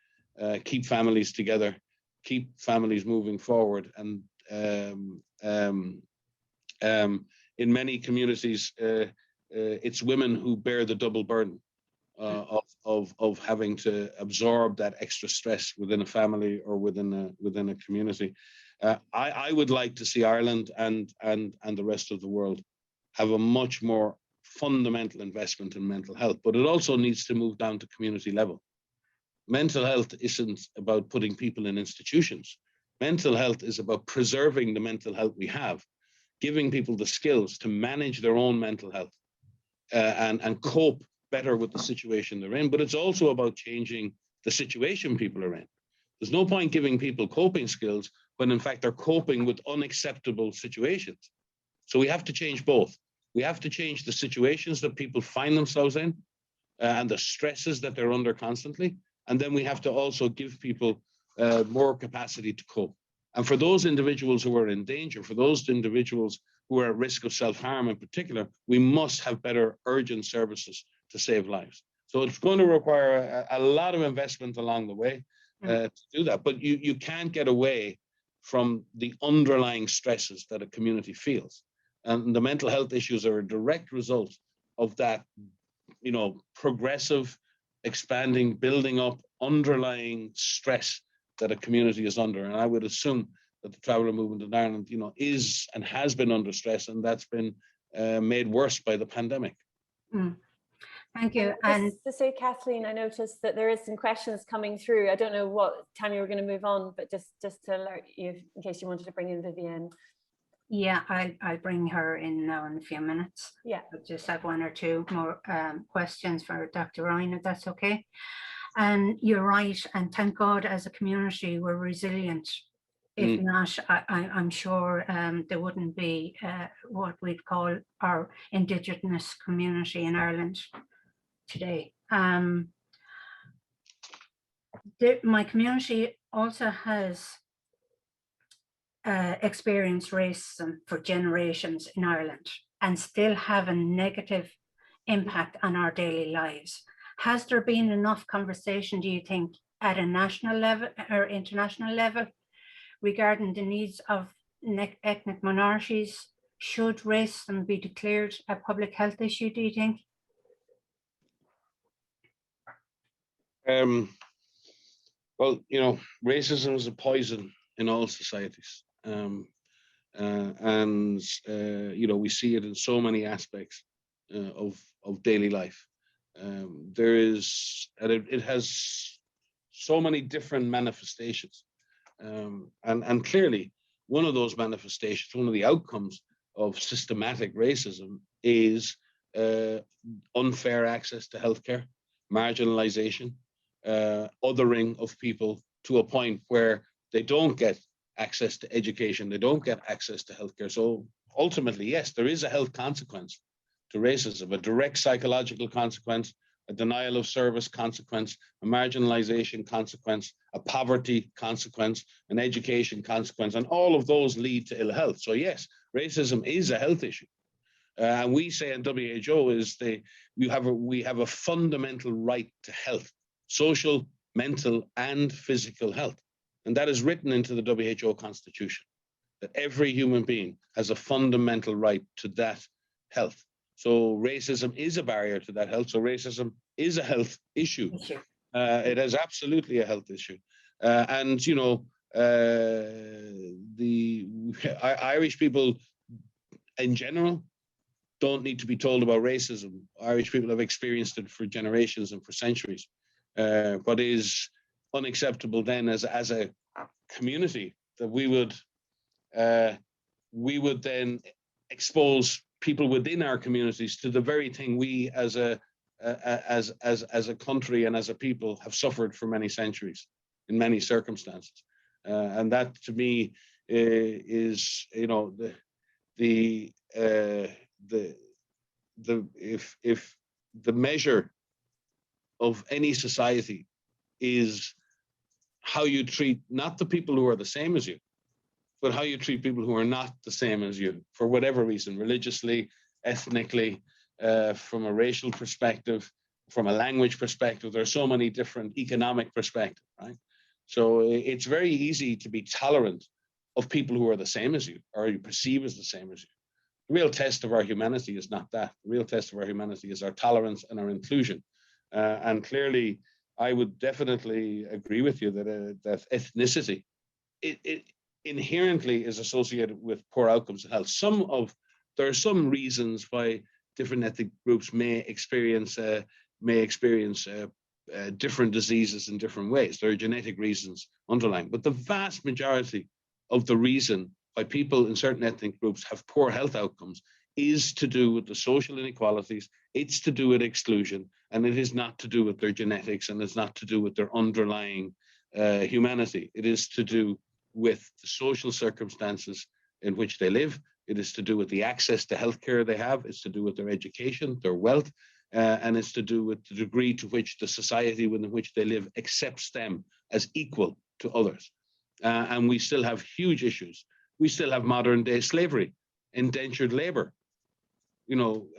keep families together, keep families moving forward. And in many communities, it's women who bear the double burden. of having to absorb that extra stress within a family or within a community. I would like to see Ireland and the rest of the world have a much more fundamental investment in mental health, but it also needs to move down to community level. Mental health isn't about putting people in institutions. Mental health is about preserving the mental health we have, giving people the skills to manage their own mental health and cope better with the situation they're in. But it's also about changing the situation people are in. There's no point giving people coping skills when in fact they're coping with unacceptable situations. So we have to change both. We have to change the situations that people find themselves in and the stresses that they're under constantly. And then we have to also give people more capacity to cope. And for those individuals who are in danger, for those individuals who are at risk of self-harm in particular, we must have better urgent services to save lives. So it's going to require a lot of investment along the way to do that. But you can't get away from the underlying stresses that a community feels. And the mental health issues are a direct result of that, progressive, expanding, building up, underlying stress that a community is under. And I would assume that the traveller movement in Ireland, is and has been under stress, and that's been made worse by the pandemic. Thank you. And just to say, Kathleen, I noticed that there is some questions coming through. I don't know what time you were going to move on, but just to alert you in case you wanted to bring in Vivienne. Yeah, I'll bring her in now in a few minutes. Yeah. I just have one or two more questions for Dr. Ryan, if that's okay. And you're right, and thank God as a community we're resilient. If not, I'm sure there wouldn't be what we'd call our Indigenous community in Ireland today. My community also has experienced racism for generations in Ireland and still have a negative impact on our daily lives. Has there been enough conversation, do you think, at a national level or international level regarding the needs of ethnic minorities? Should racism be declared a public health issue, do you think? Well, racism is a poison in all societies. We see it in so many aspects of daily life. It has so many different manifestations. And clearly, one of those manifestations, one of the outcomes of systematic racism is unfair access to healthcare, marginalization, othering of people to a point where they don't get access to education, they don't get access to healthcare. So ultimately, yes, there is a health consequence to racism, a direct psychological consequence, a denial of service consequence, a marginalization consequence, a poverty consequence, an education consequence, and all of those lead to ill health. So yes, racism is a health issue. And we say in W.H.O is we have a fundamental right to health, social, mental, and physical health. And that is written into the W.H.O Constitution, that every human being has a fundamental right to that health. So racism is a barrier to that health. So racism is a health issue. It is absolutely a health issue. The Irish people in general don't need to be told about racism. Irish people have experienced it for generations and for centuries. But is unacceptable then as a community that we would then expose people within our communities to the very thing we as a country and as a people have suffered for many centuries in many circumstances. And that to me is, if the measure of any society is how you treat not the people who are the same as you, but how you treat people who are not the same as you for whatever reason, religiously, ethnically, from a racial perspective, from a language perspective. There are so many different economic perspectives, right? So it's very easy to be tolerant of people who are the same as you or you perceive as the same as you. The real test of our humanity is not that. The real test of our humanity is our tolerance and our inclusion. And clearly, I would definitely agree with you that that ethnicity, it inherently is associated with poor outcomes in health. There are some reasons why different ethnic groups may experience different diseases in different ways. There are genetic reasons underlying, but the vast majority of the reason why people in certain ethnic groups have poor health outcomes is to do with the social inequalities, it's to do with exclusion, and it is not to do with their genetics, and it's not to do with their underlying humanity. It is to do with the social circumstances in which they live. It is to do with the access to healthcare they have. It's to do with their education, their wealth, and it's to do with the degree to which the society within which they live accepts them as equal to others. And we still have huge issues. We still have modern day slavery, indentured labor,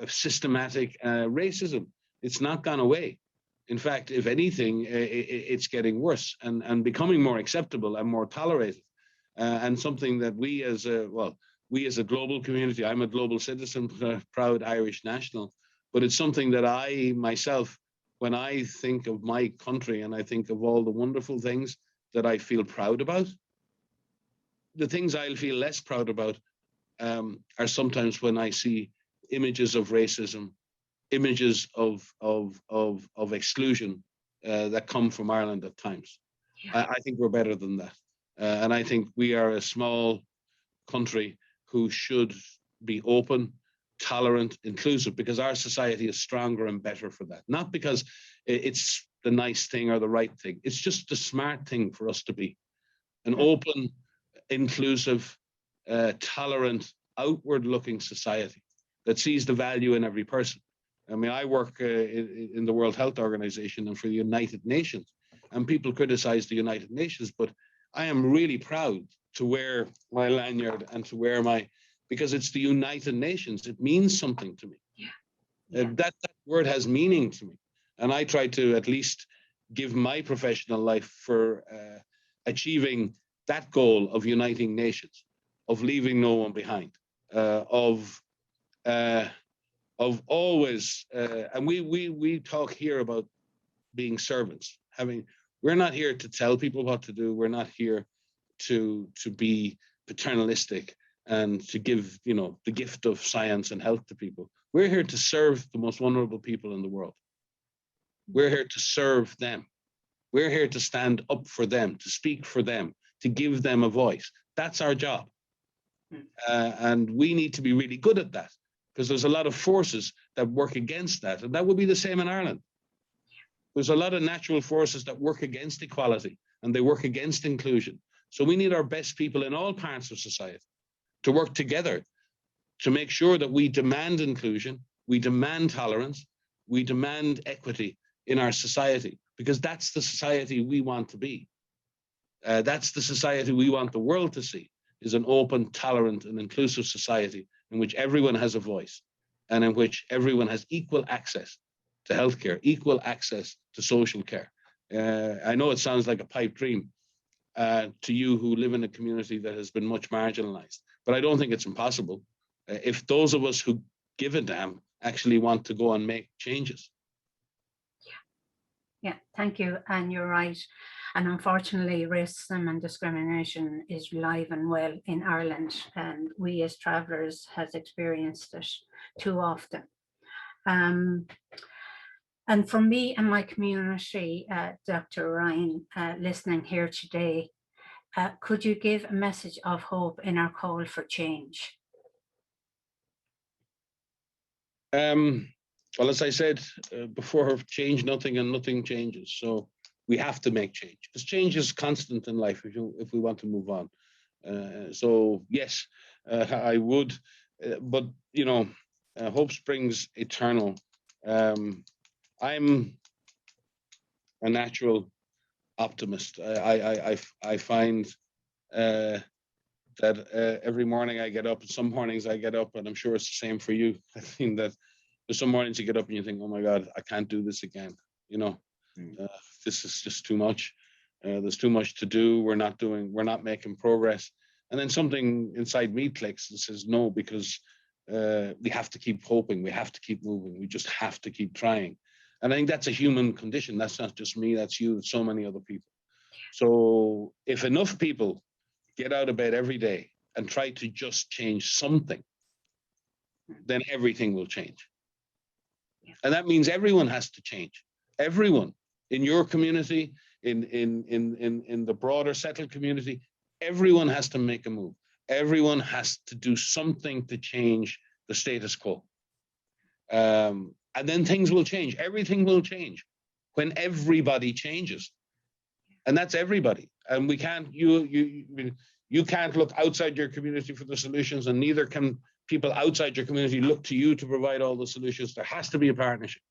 systematic racism. It's not gone away. In fact, if anything, it's getting worse and becoming more acceptable and more tolerated. And something that we as a global community, I'm a global citizen, proud Irish national, but it's something that I myself, when I think of my country and I think of all the wonderful things that I feel proud about, the things I'll feel less proud about are sometimes when I see images of racism, images of exclusion that come from Ireland at times. Yeah. I think we're better than that. And I think we are a small country who should be open, tolerant, inclusive, because our society is stronger and better for that. Not because it's the nice thing or the right thing. It's just the smart thing for us to be. An open, inclusive, tolerant, outward-looking society that sees the value in every person. I mean, I work in the World Health Organization and for the United Nations, and people criticize the United Nations, but I am really proud to wear my lanyard and to wear because it's the United Nations. It means something to me. Yeah. That word has meaning to me. And I try to at least give my professional life for achieving that goal of uniting nations, of leaving no one behind, of always, and we talk here about being servants. We're not here to tell people what to do. We're not here to be paternalistic and to give, the gift of science and health to people. We're here to serve the most vulnerable people in the world. We're here to serve them. We're here to stand up for them, to speak for them, to give them a voice. That's our job. And we need to be really good at that, because there's a lot of forces that work against that. And that would be the same in Ireland. There's a lot of natural forces that work against equality and they work against inclusion. So we need our best people in all parts of society to work together to make sure that we demand inclusion, we demand tolerance, we demand equity in our society, because that's the society we want to be. That's the society we want the world to see, is an open, tolerant and inclusive society in which everyone has a voice and in which everyone has equal access to healthcare, equal access to social care. I know it sounds like a pipe dream to you who live in a community that has been much marginalized, but I don't think it's impossible if those of us who give a damn actually want to go and make changes. Yeah, thank you. And you're right. And unfortunately, racism and discrimination is alive and well in Ireland, and we as travellers has experienced it too often. And for me and my community, Dr. Ryan, listening here today, could you give a message of hope in our call for change? Well, as I said before, change nothing and nothing changes. So we have to make change, because change is constant in life if we want to move on. So yes, I would, but hope springs eternal. I'm a natural optimist. I find that every morning I get up, and some mornings I get up, and I'm sure it's the same for you. I think that there's some mornings you get up and you think, oh my God, I can't do this again. This is just too much. There's too much to do. We're not making progress. And then something inside me clicks and says no, because we have to keep hoping. We have to keep moving. We just have to keep trying. And I think that's a human condition. That's not just me, that's you, so many other people. So if enough people get out of bed every day and try to just change something, then everything will change. And that means everyone has to change. Everyone in your community, in the broader settled community, everyone has to make a move. Everyone has to do something to change the status quo. And then things will change. Everything will change when everybody changes. And that's everybody. And we can't, you can't look outside your community for the solutions, and neither can people outside your community look to you to provide all the solutions. There has to be a partnership.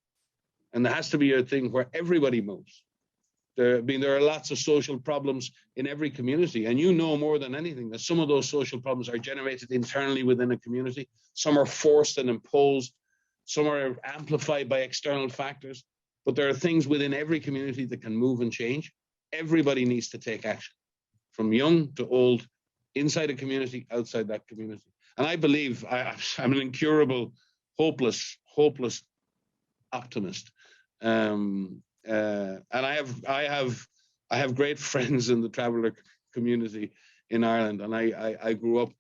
And there has to be a thing where everybody moves. There are lots of social problems in every community, and you know more than anything that some of those social problems are generated internally within a community. Some are forced and imposed. Some are amplified by external factors. But there are things within every community that can move and change. Everybody needs to take action, from young to old, inside a community, outside that community. And I believe I'm an incurable, hopeless optimist. And I have great friends in the traveller community in Ireland, and I grew up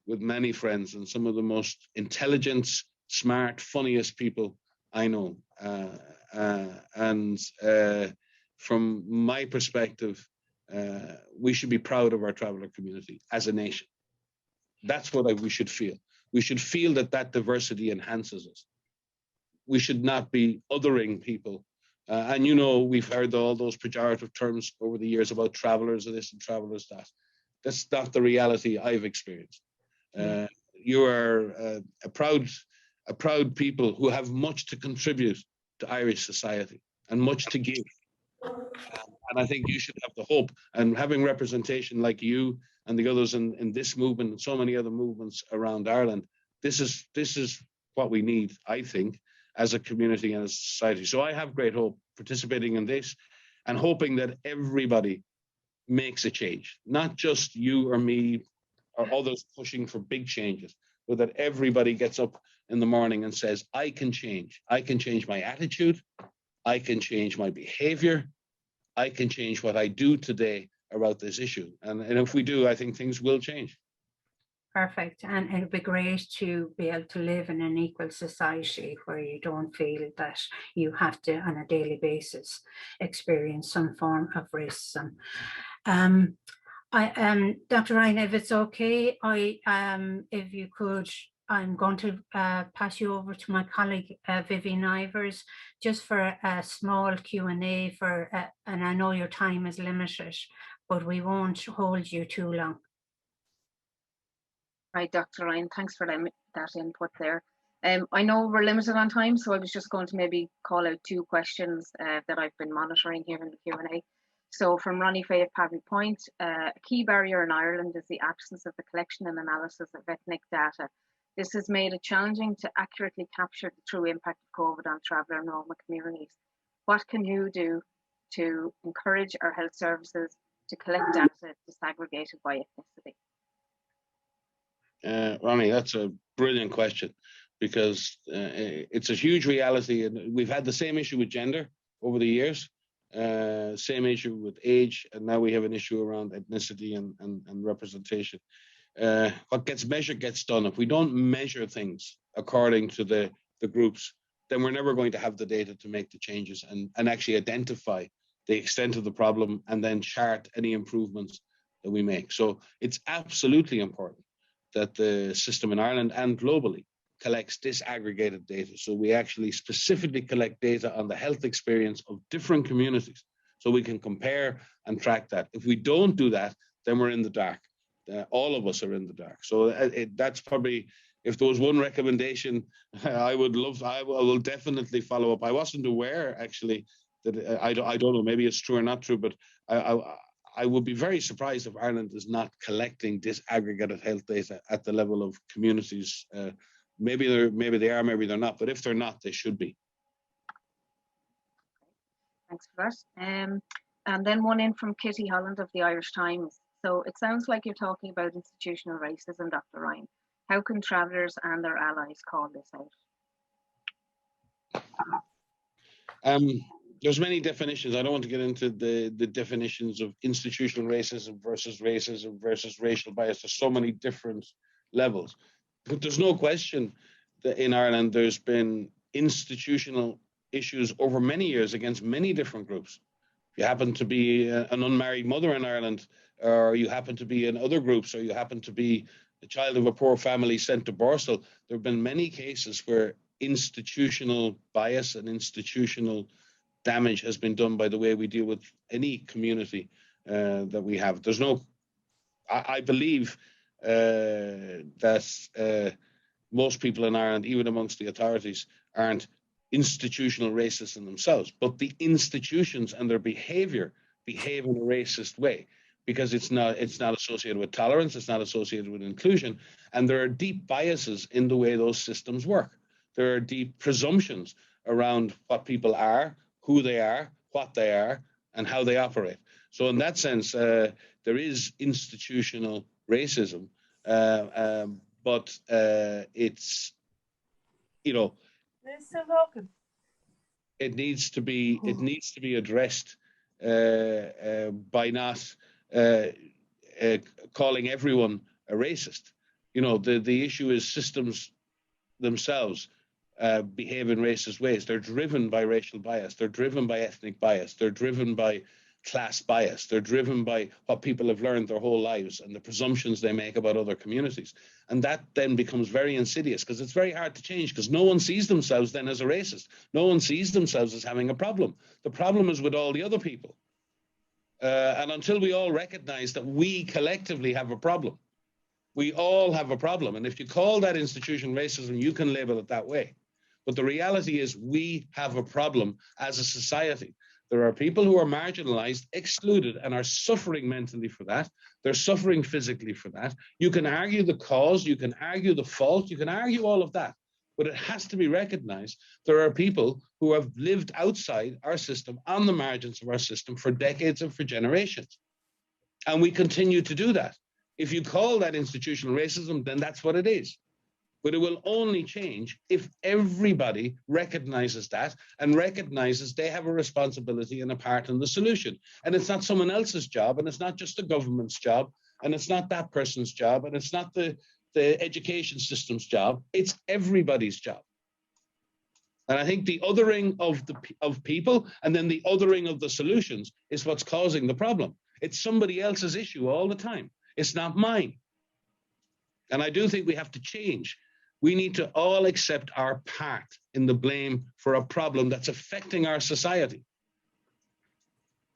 with many friends and some of the most intelligent, smart, funniest people I know. From my perspective, we should be proud of our traveller community as a nation. That's what we should feel. We should feel that diversity enhances us. We should not be othering people. And we've heard all those pejorative terms over the years about travellers this and travellers that. That's not the reality I've experienced. You are a proud people who have much to contribute to Irish society and much to give. And I think you should have the hope, and having representation like you and the others in this movement and so many other movements around Ireland, this is what we need, I think, as a community and as a society. So I have great hope participating in this and hoping that everybody makes a change, not just you or me or others pushing for big changes, but that everybody gets up in the morning and says, I can change. I can change my attitude. I can change my behavior. I can change what I do today about this issue. And if we do, I think things will change. Perfect. And it'd be great to be able to live in an equal society where you don't feel that you have to, on a daily basis, experience some form of racism. Dr. Ryan, if it's okay, if you could, I'm going to pass you over to my colleague, Vivian Ivers, just for a small Q&A and I know your time is limited, but we won't hold you too long. Right, Dr. Ryan, thanks for that input there. I know we're limited on time, so I was just going to maybe call out two questions that I've been monitoring here in the Q&A. So from Ronnie Fay at Paddy Point, a key barrier in Ireland is the absence of the collection and analysis of ethnic data. This has made it challenging to accurately capture the true impact of COVID on traveller and Roma communities. What can you do to encourage our health services to collect data disaggregated by ethnicity? Ronnie, that's a brilliant question, because it's a huge reality, and we've had the same issue with gender over the years, same issue with age, and now we have an issue around ethnicity and representation. What gets measured gets done. If we don't measure things according to the groups, then we're never going to have the data to make the changes and actually identify the extent of the problem and then chart any improvements that we make. So it's absolutely important that the system in Ireland and globally collects disaggregated data. So we actually specifically collect data on the health experience of different communities so we can compare and track that. If we don't do that, then we're in the dark. All of us are in the dark. So that's probably, if there was one recommendation, I will definitely follow up. I wasn't aware actually that, I don't know, maybe it's true or not true, but I would be very surprised if Ireland is not collecting disaggregated health data at the level of communities. Maybe they are, maybe they're not, but if they're not, they should be. Thanks for that. And then one in from Kitty Holland of the Irish Times. So it sounds like you're talking about institutional racism, Dr. Ryan. How can travellers and their allies call this out? There's many definitions. I don't want to get into the definitions of institutional racism versus racial bias. There's so many different levels. But there's no question that in Ireland there's been institutional issues over many years against many different groups. If you happen to be an unmarried mother in Ireland, or you happen to be in other groups, or you happen to be the child of a poor family sent to Borstal, there have been many cases where institutional bias and institutional damage has been done by the way we deal with any community that we have. There's no, I believe that most people in Ireland, even amongst the authorities, aren't institutional racists in themselves, but the institutions and their behave in a racist way, because it's not associated with tolerance, it's not associated with inclusion, and there are deep biases in the way those systems work. There are deep presumptions around what people are, who they are, what they are, and how they operate. So in that sense, there is institutional racism, but it's, you know, it needs to be addressed by not calling everyone a racist. You know, the issue is systems themselves behave in racist ways. They're driven by racial bias. They're driven by ethnic bias. They're driven by class bias. They're driven by what people have learned their whole lives and the presumptions they make about other communities. And that then becomes very insidious, because it's very hard to change, because no one sees themselves then as a racist. No one sees themselves as having a problem. The problem is with all the other people. And until we all recognize that we collectively have a problem, we all have a problem. And if you call that institution racism, you can label it that way. But the reality is we have a problem as a society. There are people who are marginalized, excluded, and are suffering mentally for that. They're suffering physically for that. You can argue the cause, you can argue the fault, you can argue all of that. But it has to be recognized there are people who have lived outside our system, on the margins of our system, for decades and for generations. And we continue to do that. If you call that institutional racism, then that's what it is. But it will only change if everybody recognizes that and recognizes they have a responsibility and a part in the solution. And it's not someone else's job, and it's not just the government's job, and it's not that person's job, and it's not the education system's job. It's everybody's job. And I think the othering of people and then the othering of the solutions is what's causing the problem. It's somebody else's issue all the time. It's not mine. And I do think we have to change. We need to all accept our part in the blame for a problem that's affecting our society.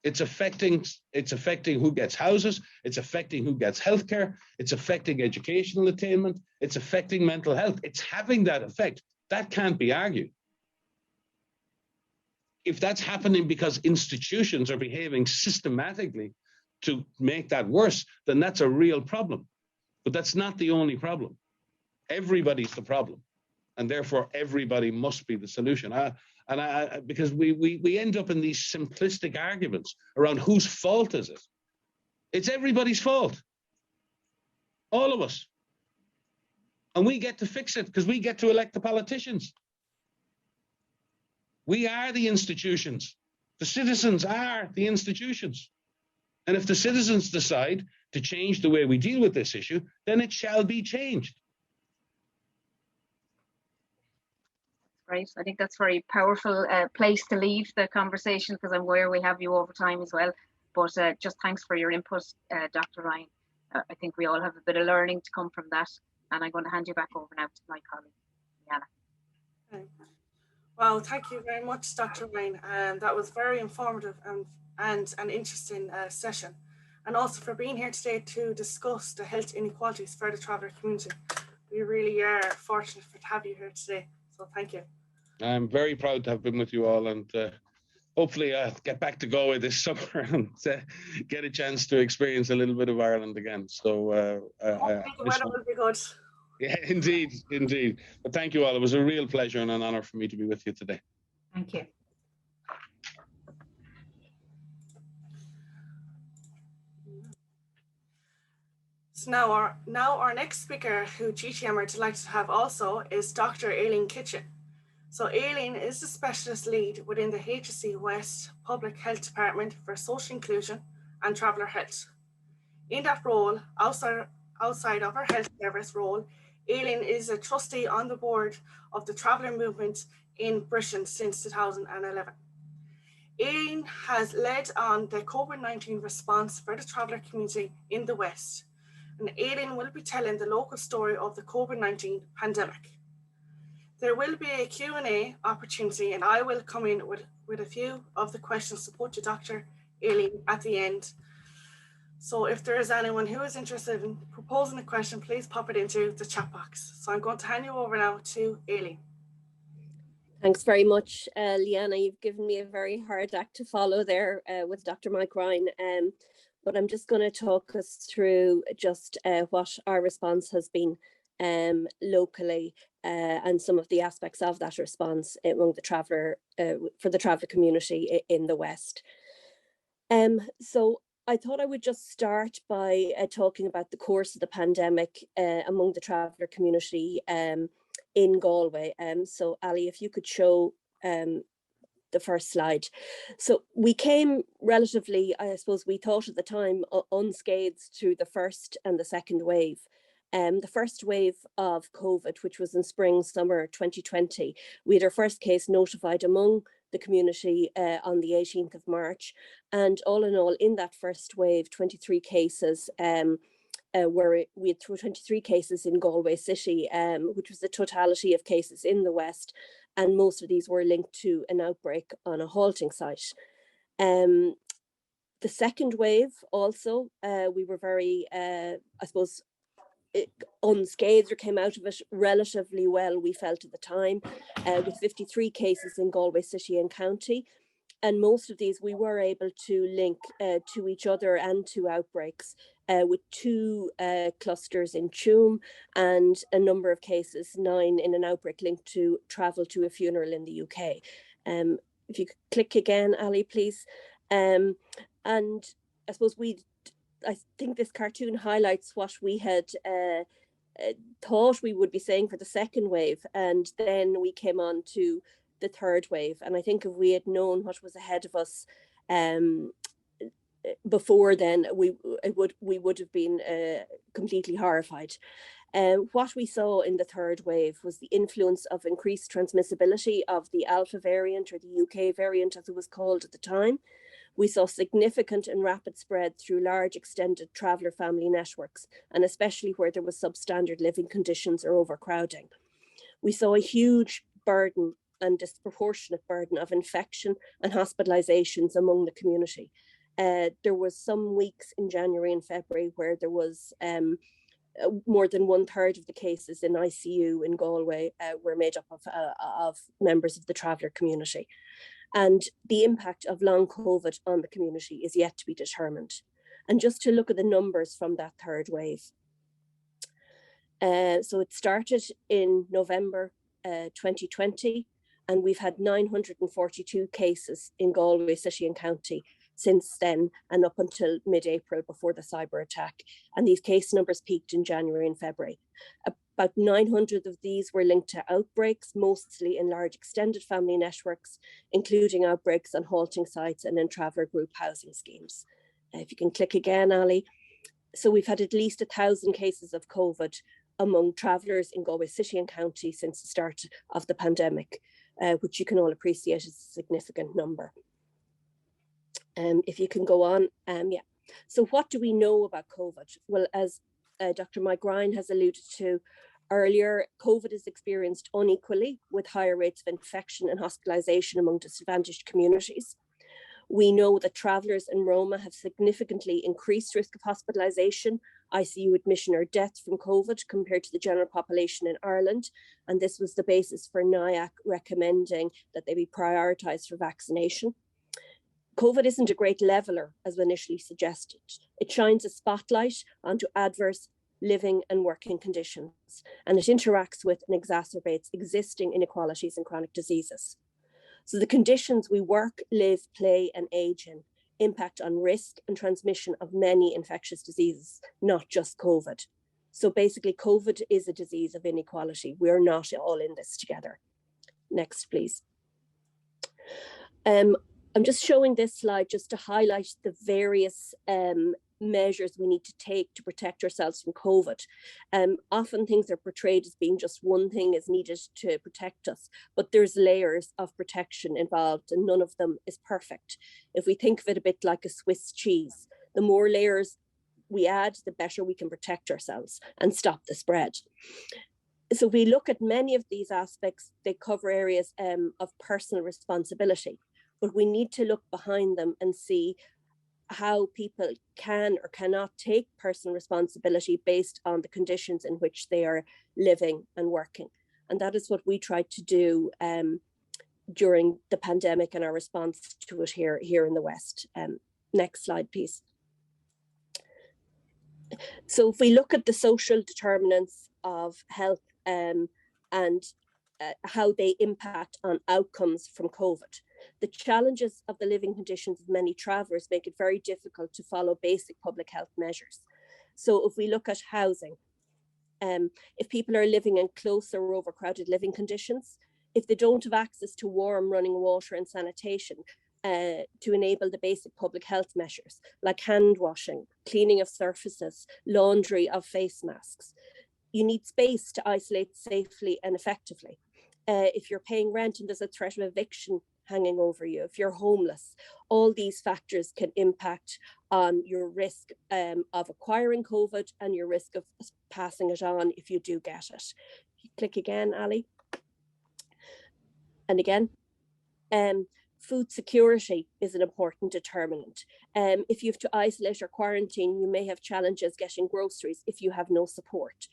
It's affecting who gets houses, it's affecting who gets healthcare, it's affecting educational attainment, it's affecting mental health. It's having that effect. That can't be argued. If that's happening because institutions are behaving systematically to make that worse, then that's a real problem. But that's not the only problem. Everybody's the problem, and therefore everybody must be the solution. Because we end up in these simplistic arguments around whose fault is it. It's everybody's fault, all of us, and we get to fix it because we get to elect the politicians. We are the institutions. The citizens are the institutions, and if the citizens decide to change the way we deal with this issue, then it shall be changed. Great. I think that's a very powerful place to leave the conversation, because I'm aware we have you over time as well. But just thanks for your input, Dr. Ryan. I think we all have a bit of learning to come from that. And I'm going to hand you back over now to my colleague, Liana. Okay. Well, thank you very much, Dr. Ryan. That was very informative and an interesting session. And also for being here today to discuss the health inequalities for the traveller community. We really are fortunate to have you here today. So thank you. I'm very proud to have been with you all, and hopefully I'll get back to Galway this summer and get a chance to experience a little bit of Ireland again. So hopefully the weather will be good. Yeah, indeed. But thank you all. It was a real pleasure and an honor for me to be with you today. Thank you. So now our next speaker, who GTM are delighted to have also, is Dr. Aileen Kitching. So Aileen is the specialist lead within the HSE West Public Health Department for Social Inclusion and Traveller Health. In that role, outside of her health service role, Aileen is a trustee on the board of the Traveller Movement in Britain since 2011. Aileen has led on the COVID-19 response for the traveller community in the West, and Aileen will be telling the local story of the COVID-19 pandemic. There will be a Q&A opportunity, and I will come in with a few of the questions to put to Dr. Aileen at the end. So if there is anyone who is interested in proposing a question, please pop it into the chat box. So I'm going to hand you over now to Aileen. Thanks very much, Leanna. You've given me a very hard act to follow there with Dr. Mike Ryan. But I'm just going to talk us through just what our response has been locally and some of the aspects of that response among the traveller for the traveller community in the West. So I thought I would just start by talking about the course of the pandemic among the traveller community in Galway. So Ali, if you could show the first slide. So we came relatively, I suppose we thought at the time, unscathed through the first and the second wave. The first wave of COVID, which was in spring, summer 2020, we had our first case notified among the community on the 18th of March. And all in all, in that first wave, 23 cases where we had 23 cases in Galway City, which was the totality of cases in the West. And most of these were linked to an outbreak on a halting site. The second wave also, we were very, I suppose, unscathed or came out of it relatively well, we felt at the time, with 53 cases in Galway City and County. And most of these we were able to link to each other and to outbreaks, with 2 clusters in Tuam and a number of cases, 9 in an outbreak linked to travel to a funeral in the UK. If you could click again, Ali, please. And I suppose I think this cartoon highlights what we had thought we would be saying for the second wave, and then we came on to the third wave. And I think if we had known what was ahead of us before then, we would have been completely horrified. What we saw in the third wave was the influence of increased transmissibility of the Alpha variant, or the UK variant as it was called at the time. We saw significant and rapid spread through large extended traveller family networks, and especially where there was substandard living conditions or overcrowding. We saw a huge burden and disproportionate burden of infection and hospitalizations among the community. There was some weeks in January and February where there was more than 1/3 of the cases in ICU in Galway were made up of members of the traveller community. And the impact of long COVID on the community is yet to be determined. And just to look at the numbers from that third wave. So it started in November 2020, and we've had 942 cases in Galway City and County since then, and up until mid-April before the cyber attack. And these case numbers peaked in January and February. About 900 of these were linked to outbreaks, mostly in large extended family networks, including outbreaks on halting sites and in traveller group housing schemes. If you can click again, Ali. So we've had at least 1,000 cases of COVID among travellers in Galway City and County since the start of the pandemic, which you can all appreciate is a significant number. If you can go on, yeah. So what do we know about COVID? Well, as Dr. Mike Ryan has alluded to earlier, COVID is experienced unequally, with higher rates of infection and hospitalisation among disadvantaged communities. We know that travellers in Roma have significantly increased risk of hospitalisation, ICU admission or death from COVID compared to the general population in Ireland. And this was the basis for NIAC recommending that they be prioritised for vaccination. COVID isn't a great leveller, as initially suggested. It shines a spotlight onto adverse living and working conditions, and it interacts with and exacerbates existing inequalities in chronic diseases. So the conditions we work, live, play, and age in impact on risk and transmission of many infectious diseases, not just COVID. So basically, COVID is a disease of inequality. We're not all in this together. Next, please. I'm just showing this slide just to highlight the various measures we need to take to protect ourselves from COVID. Often things are portrayed as being just one thing is needed to protect us, but there's layers of protection involved and none of them is perfect. If we think of it a bit like a Swiss cheese, the more layers we add, the better we can protect ourselves and stop the spread. So we look at many of these aspects, they cover areas of personal responsibility, but we need to look behind them and see how people can or cannot take personal responsibility based on the conditions in which they are living and working. And that is what we tried to do during the pandemic and our response to it here in the West. Next slide, please. So if we look at the social determinants of health and how they impact on outcomes from COVID, the challenges of the living conditions of many travellers make it very difficult to follow basic public health measures. So if we look at housing, if people are living in close or overcrowded living conditions, if they don't have access to warm running water and sanitation to enable the basic public health measures like hand washing, cleaning of surfaces, laundry of face masks, you need space to isolate safely and effectively. If you're paying rent and there's a threat of eviction hanging over you, if you're homeless, all these factors can impact on your risk of acquiring COVID and your risk of passing it on if you do get it. Click again, Ali. And again, food security is an important determinant. If you have to isolate or quarantine, you may have challenges getting groceries if you have no support.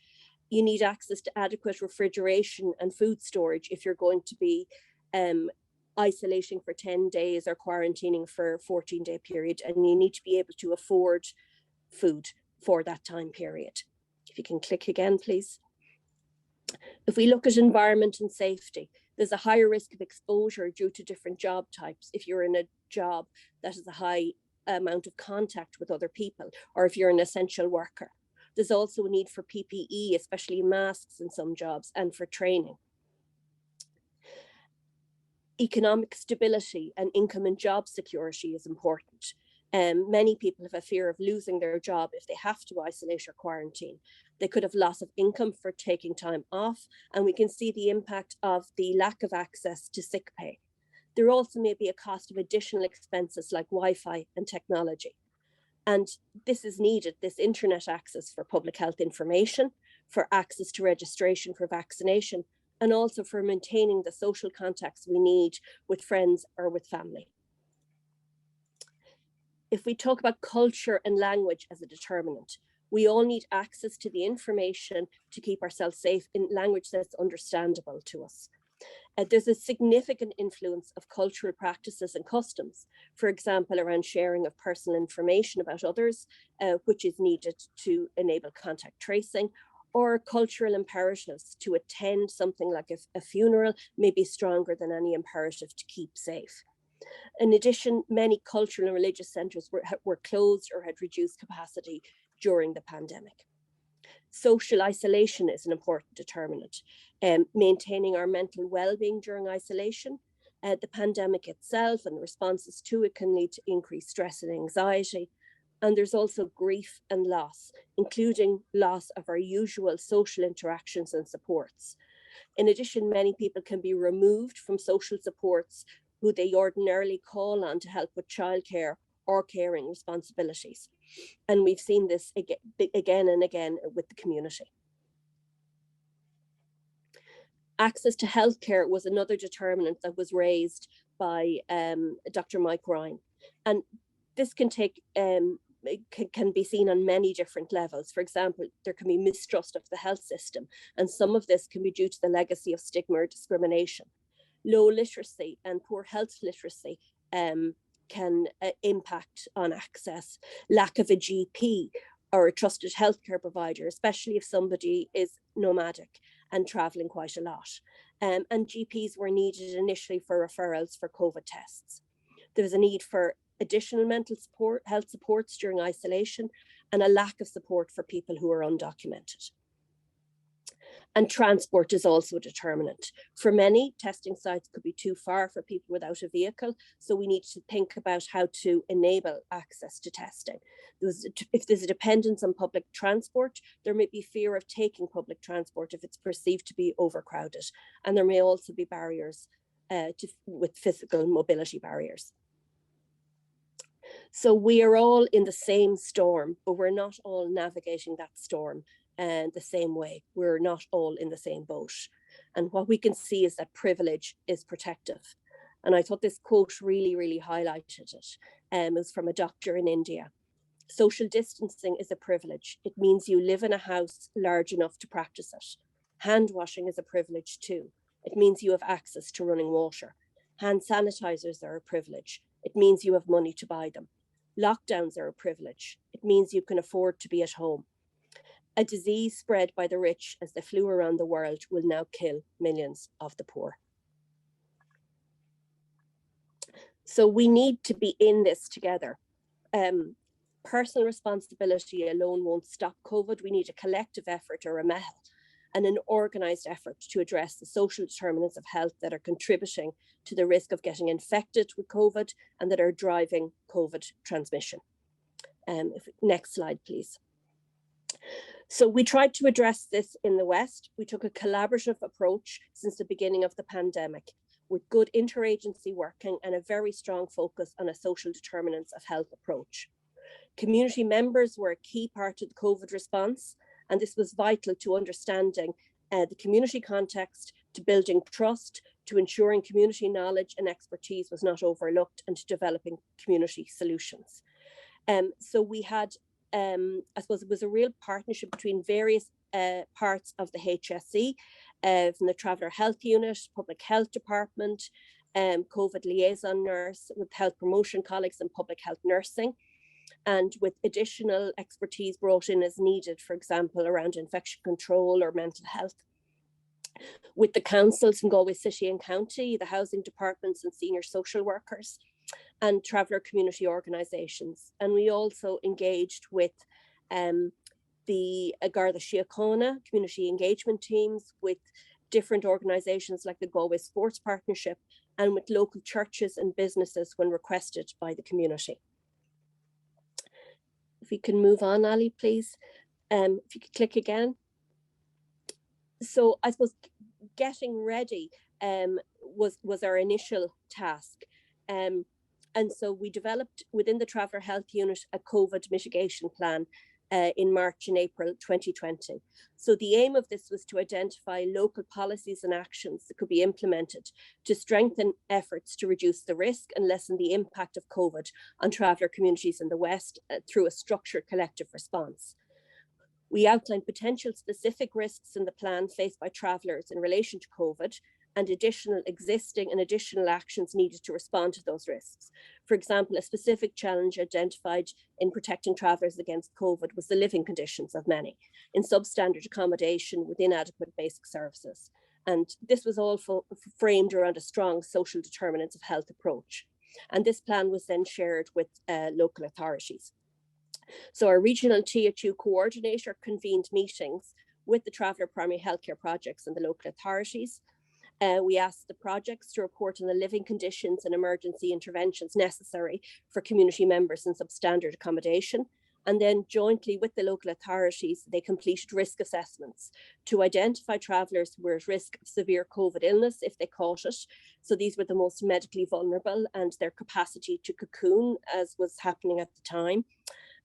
You need access to adequate refrigeration and food storage if you're going to be isolating for 10 days or quarantining for a 14-day period, and you need to be able to afford food for that time period. If you can click again, please. If we look at environment and safety, there's a higher risk of exposure due to different job types. If you're in a job that has a high amount of contact with other people, or if you're an essential worker. There's also a need for PPE, especially masks in some jobs, and for training. Economic stability and income and job security is important. Many people have a fear of losing their job if they have to isolate or quarantine. They could have loss of income for taking time off, and we can see the impact of the lack of access to sick pay. There also may be a cost of additional expenses like Wi-Fi and technology. And this is needed, this internet access for public health information, for access to registration for vaccination, and also for maintaining the social contacts we need with friends or with family. If we talk about culture and language as a determinant, we all need access to the information to keep ourselves safe in language that's understandable to us. There's a significant influence of cultural practices and customs, for example, around sharing of personal information about others, which is needed to enable contact tracing, or cultural imperatives to attend something like a funeral may be stronger than any imperative to keep safe. In addition, many cultural and religious centres were closed or had reduced capacity during the pandemic. Social isolation is an important determinant. Maintaining our mental well-being during isolation, the pandemic itself and the responses to it can lead to increased stress and anxiety. And there's also grief and loss, including loss of our usual social interactions and supports. In addition, many people can be removed from social supports who they ordinarily call on to help with childcare or caring responsibilities. And we've seen this again and again with the community. Access to healthcare was another determinant that was raised by Dr. Mike Ryan. And this can can be seen on many different levels. For example, there can be mistrust of the health system, and some of this can be due to the legacy of stigma or discrimination. Low literacy and poor health literacy can impact on access. Lack of a GP or a trusted healthcare provider, especially if somebody is nomadic and traveling quite a lot. And GPs were needed initially for referrals for COVID tests. There was a need for additional mental support, health supports during isolation, and a lack of support for people who are undocumented. And transport is also a determinant. For many, testing sites could be too far for people without a vehicle, so we need to think about how to enable access to testing. If there's a dependence on public transport, there may be fear of taking public transport if it's perceived to be overcrowded, and there may also be barriers with physical mobility barriers. So we are all in the same storm, but we're not all navigating that storm the same way. We're not all in the same boat. And what we can see is that privilege is protective. And I thought this quote really, really highlighted it. It was from a doctor in India. Social distancing is a privilege. It means you live in a house large enough to practice it. Hand washing is a privilege too. It means you have access to running water. Hand sanitizers are a privilege. It means you have money to buy them. Lockdowns are a privilege. It means you can afford to be at home. A disease spread by the rich as they flew around the world will now kill millions of the poor. So we need to be in this together. Personal responsibility alone won't stop COVID. We need a collective effort, or a MEHL, and an organised effort to address the social determinants of health that are contributing to the risk of getting infected with COVID and that are driving COVID transmission. Next slide, please. So we tried to address this in the West. We took a collaborative approach since the beginning of the pandemic, with good interagency working and a very strong focus on a social determinants of health approach. Community members were a key part of the COVID response, and this was vital to understanding the community context, to building trust, to ensuring community knowledge and expertise was not overlooked, and to developing community solutions. So we had, I suppose it was a real partnership between various parts of the HSE, from the Traveller Health Unit, Public Health Department, COVID liaison nurse, with health promotion colleagues and public health nursing, and with additional expertise brought in as needed, for example, around infection control or mental health. With the councils in Galway City and County, the housing departments and senior social workers, and traveller community organisations. And we also engaged with the Garda Síochána community engagement teams, with different organisations like the Galway Sports Partnership, and with local churches and businesses when requested by the community. If we can move on, Ali, please. If you could click again. So I suppose getting ready was our initial task. And so we developed within the Traveller Health Unit a COVID mitigation plan in March and April 2020. So the aim of this was to identify local policies and actions that could be implemented to strengthen efforts to reduce the risk and lessen the impact of COVID on traveller communities in the West through a structured collective response. We outlined potential specific risks in the plan faced by travellers in relation to COVID, and existing and additional actions needed to respond to those risks. For example, a specific challenge identified in protecting travellers against COVID was the living conditions of many, in substandard accommodation with inadequate basic services. And this was all framed around a strong social determinants of health approach. And this plan was then shared with local authorities. So our regional THU coordinator convened meetings with the Traveller Primary Healthcare Projects and the local authorities. We asked the projects to report on the living conditions and emergency interventions necessary for community members in substandard accommodation. And then jointly with the local authorities, they completed risk assessments to identify travellers who were at risk of severe COVID illness if they caught it. So these were the most medically vulnerable, and their capacity to cocoon, as was happening at the time,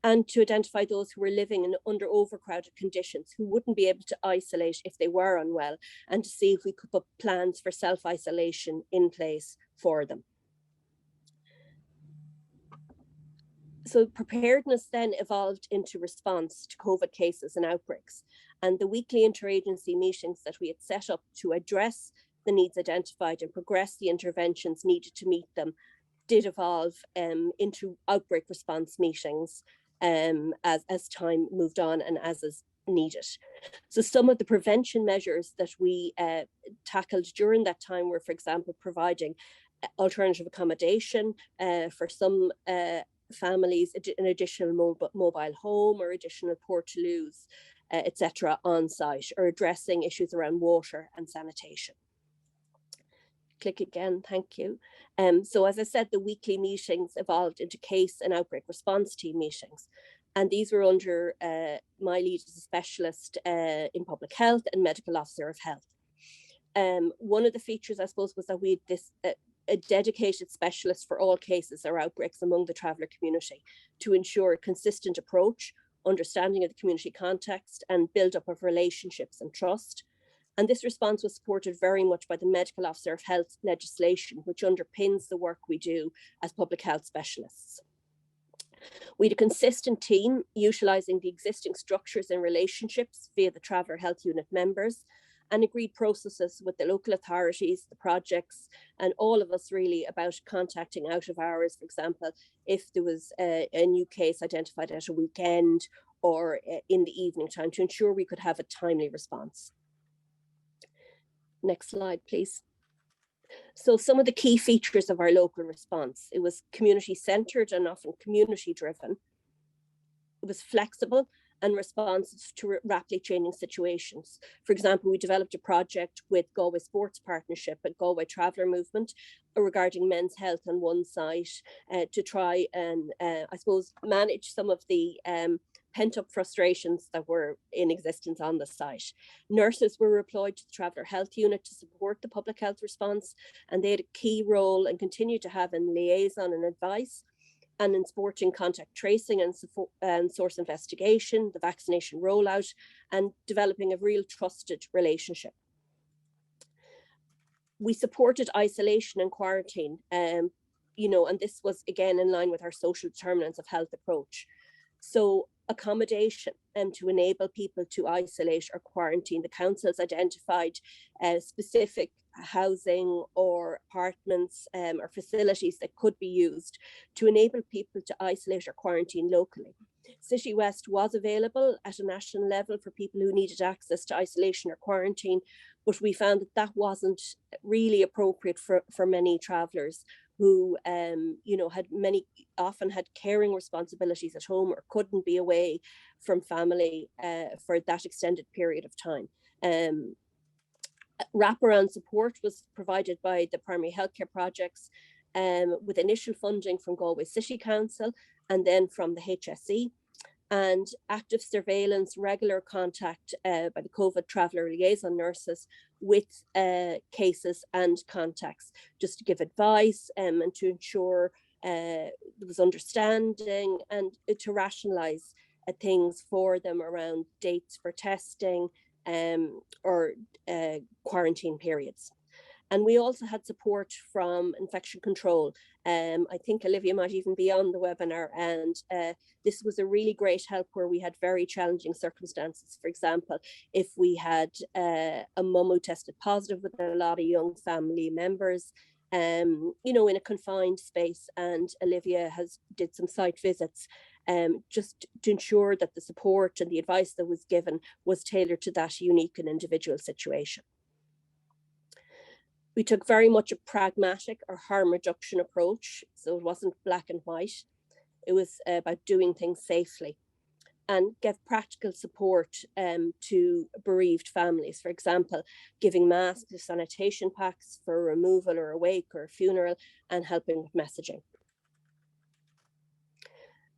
and to identify those who were living in under overcrowded conditions who wouldn't be able to isolate if they were unwell, and to see if we could put plans for self-isolation in place for them. So preparedness then evolved into response to COVID cases and outbreaks, and the weekly interagency meetings that we had set up to address the needs identified and progress the interventions needed to meet them did evolve into outbreak response meetings as time moved on and as is needed. So some of the prevention measures that we tackled during that time were, for example, providing alternative accommodation for some families, an additional mobile home or additional portaloos, etc. on site, or addressing issues around water and sanitation. Click again, thank you. So as I said, the weekly meetings evolved into case and outbreak response team meetings. And these were under my lead as a specialist in public health and medical officer of health. One of the features, I suppose, was that we had this a dedicated specialist for all cases or outbreaks among the traveller community to ensure a consistent approach, understanding of the community context, and build up of relationships and trust. And this response was supported very much by the medical officer of health legislation, which underpins the work we do as public health specialists. We had a consistent team utilising the existing structures and relationships via the Traveller Health Unit members, and agreed processes with the local authorities, the projects, and all of us really about contacting out of hours, for example, if there was a new case identified at a weekend or in the evening time, to ensure we could have a timely response. Next slide, please. So some of the key features of our local response: it was community-centred and often community-driven. It was flexible and responsive to rapidly changing situations. For example, we developed a project with Galway Sports Partnership and Galway Traveller Movement regarding men's health on one site to try and, I suppose, manage some of the pent-up frustrations that were in existence on the site. Nurses were employed to the Traveller Health Unit to support the public health response, and they had a key role and continue to have in liaison and advice, and in supporting contact tracing and source investigation, the vaccination rollout, and developing a real trusted relationship. We supported isolation and quarantine, and this was again in line with our social determinants of health approach. So accommodation to enable people to isolate or quarantine. The councils identified specific housing or apartments or facilities that could be used to enable people to isolate or quarantine locally. City West was available at a national level for people who needed access to isolation or quarantine, but we found that that wasn't really appropriate for many travellers who often had caring responsibilities at home or couldn't be away from family for that extended period of time. Wraparound support was provided by the primary healthcare projects with initial funding from Galway City Council and then from the HSE, and active surveillance, regular contact by the COVID traveller liaison nurses with cases and contacts, just to give advice and to ensure there was understanding and to rationalise things for them around dates for testing or quarantine periods. And we also had support from infection control. I think Olivia might even be on the webinar, and this was a really great help where we had very challenging circumstances. For example, if we had a mum who tested positive with a lot of young family members, in a confined space, and Olivia did some site visits just to ensure that the support and the advice that was given was tailored to that unique and individual situation. We took very much a pragmatic or harm reduction approach, so it wasn't black and white. It was about doing things safely, and gave practical support to bereaved families. For example, giving masks or sanitation packs for removal or a wake or a funeral, and helping with messaging.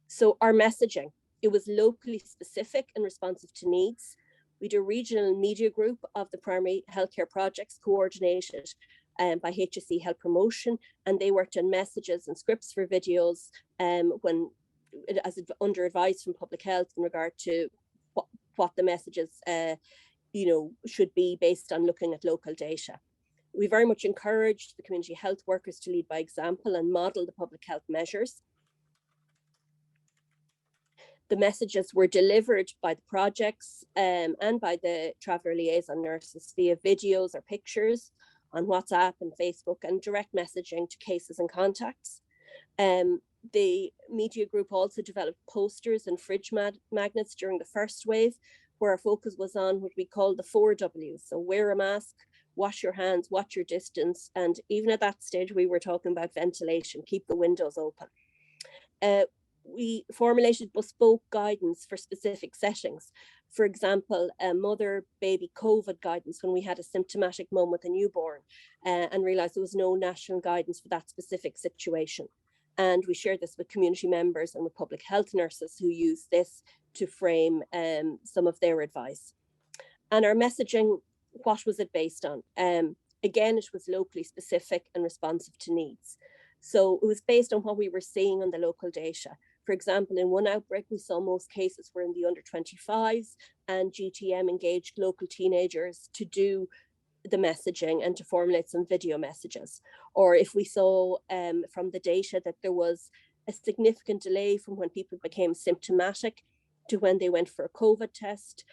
So our messaging, it was locally specific and responsive to needs. We did a regional media group of the primary healthcare projects coordinated by HSE Health Promotion, and they worked on messages and scripts for videos under advice from public health in regard to what the messages should be based on looking at local data. We very much encouraged the community health workers to lead by example and model the public health measures. The messages were delivered by the projects and by the traveller liaison nurses via videos or pictures on WhatsApp and Facebook, and direct messaging to cases and contacts. The media group also developed posters and fridge magnets during the first wave, where our focus was on what we call the 4 Ws. So wear a mask, wash your hands, watch your distance, and even at that stage we were talking about ventilation, keep the windows open. we formulated bespoke guidance for specific settings. For example, a mother-baby COVID guidance when we had a symptomatic mum with a newborn and realised there was no national guidance for that specific situation. And we shared this with community members and with public health nurses who use this to frame some of their advice. And our messaging, what was it based on? Again, it was locally specific and responsive to needs. So it was based on what we were seeing on the local data. For example, in one outbreak, we saw most cases were in the under 25s, and GTM engaged local teenagers to do the messaging and to formulate some video messages. Or if we saw from the data that there was a significant delay from when people became symptomatic to when they went for a COVID test,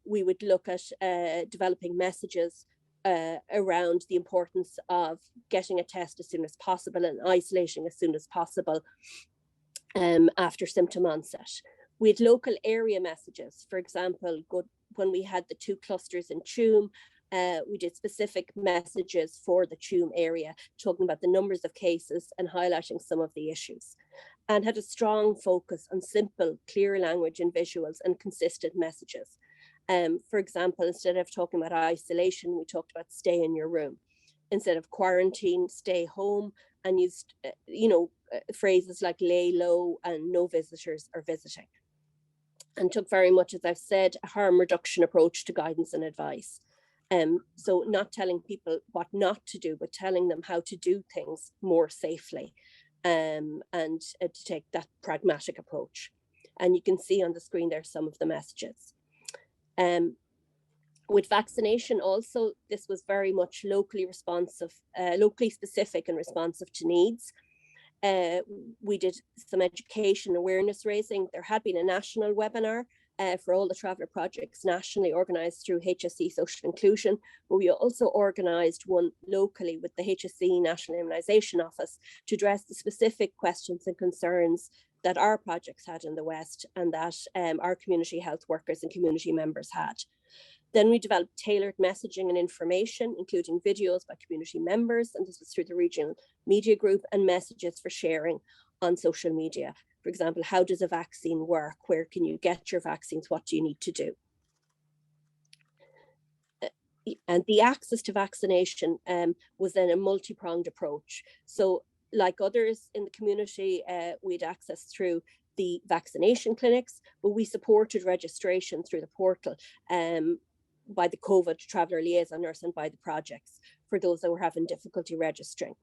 we would look at developing messages around the importance of getting a test as soon as possible and isolating as soon as possible after symptom onset. We had local area messages. For example, when we had the 2 clusters in Tuam, we did specific messages for the Tuam area, talking about the numbers of cases and highlighting some of the issues, and had a strong focus on simple, clear language and visuals and consistent messages. For example, instead of talking about isolation, we talked about stay in your room. Instead of quarantine, stay home, and used, phrases like lay low and no visitors are visiting. And took very much, as I've said, a harm reduction approach to guidance and advice. So not telling people what not to do, but telling them how to do things more safely, and to take that pragmatic approach. And you can see on the screen there some of the messages. With vaccination also, this was very much locally responsive, locally specific and responsive to needs. We did some education awareness raising. There had been a national webinar for all the traveller projects nationally organised through HSE Social Inclusion, but we also organised one locally with the HSE National Immunisation Office to address the specific questions and concerns that our projects had in the West and that our community health workers and community members had. Then we developed tailored messaging and information, including videos by community members, and this was through the regional media group, and messages for sharing on social media. For example, how does a vaccine work? Where can you get your vaccines? What do you need to do? And the access to vaccination was then a multi-pronged approach. So like others in the community, we'd access through the vaccination clinics, but we supported registration through the portal by the COVID Traveller Liaison Nurse and by the projects for those that were having difficulty registering.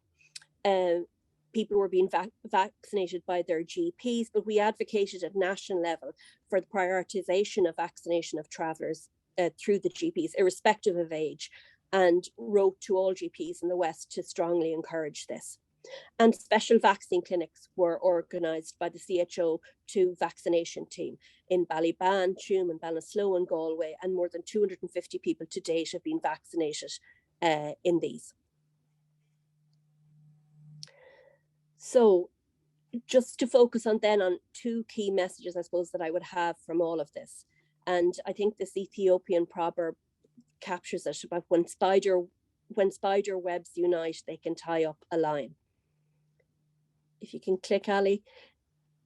People were being vaccinated by their GPs, but we advocated at national level for the prioritisation of vaccination of travellers through the GPs, irrespective of age, and wrote to all GPs in the West to strongly encourage this. And special vaccine clinics were organised by the W.H.O 2 vaccination team in Ballyban, Tuam and Ballinasloe and Galway, and more than 250 people to date have been vaccinated in these. So just to focus on then on 2 key messages, I suppose, that I would have from all of this. And I think this Ethiopian proverb captures it about when spider webs unite, they can tie up a line. If you can click, Ali.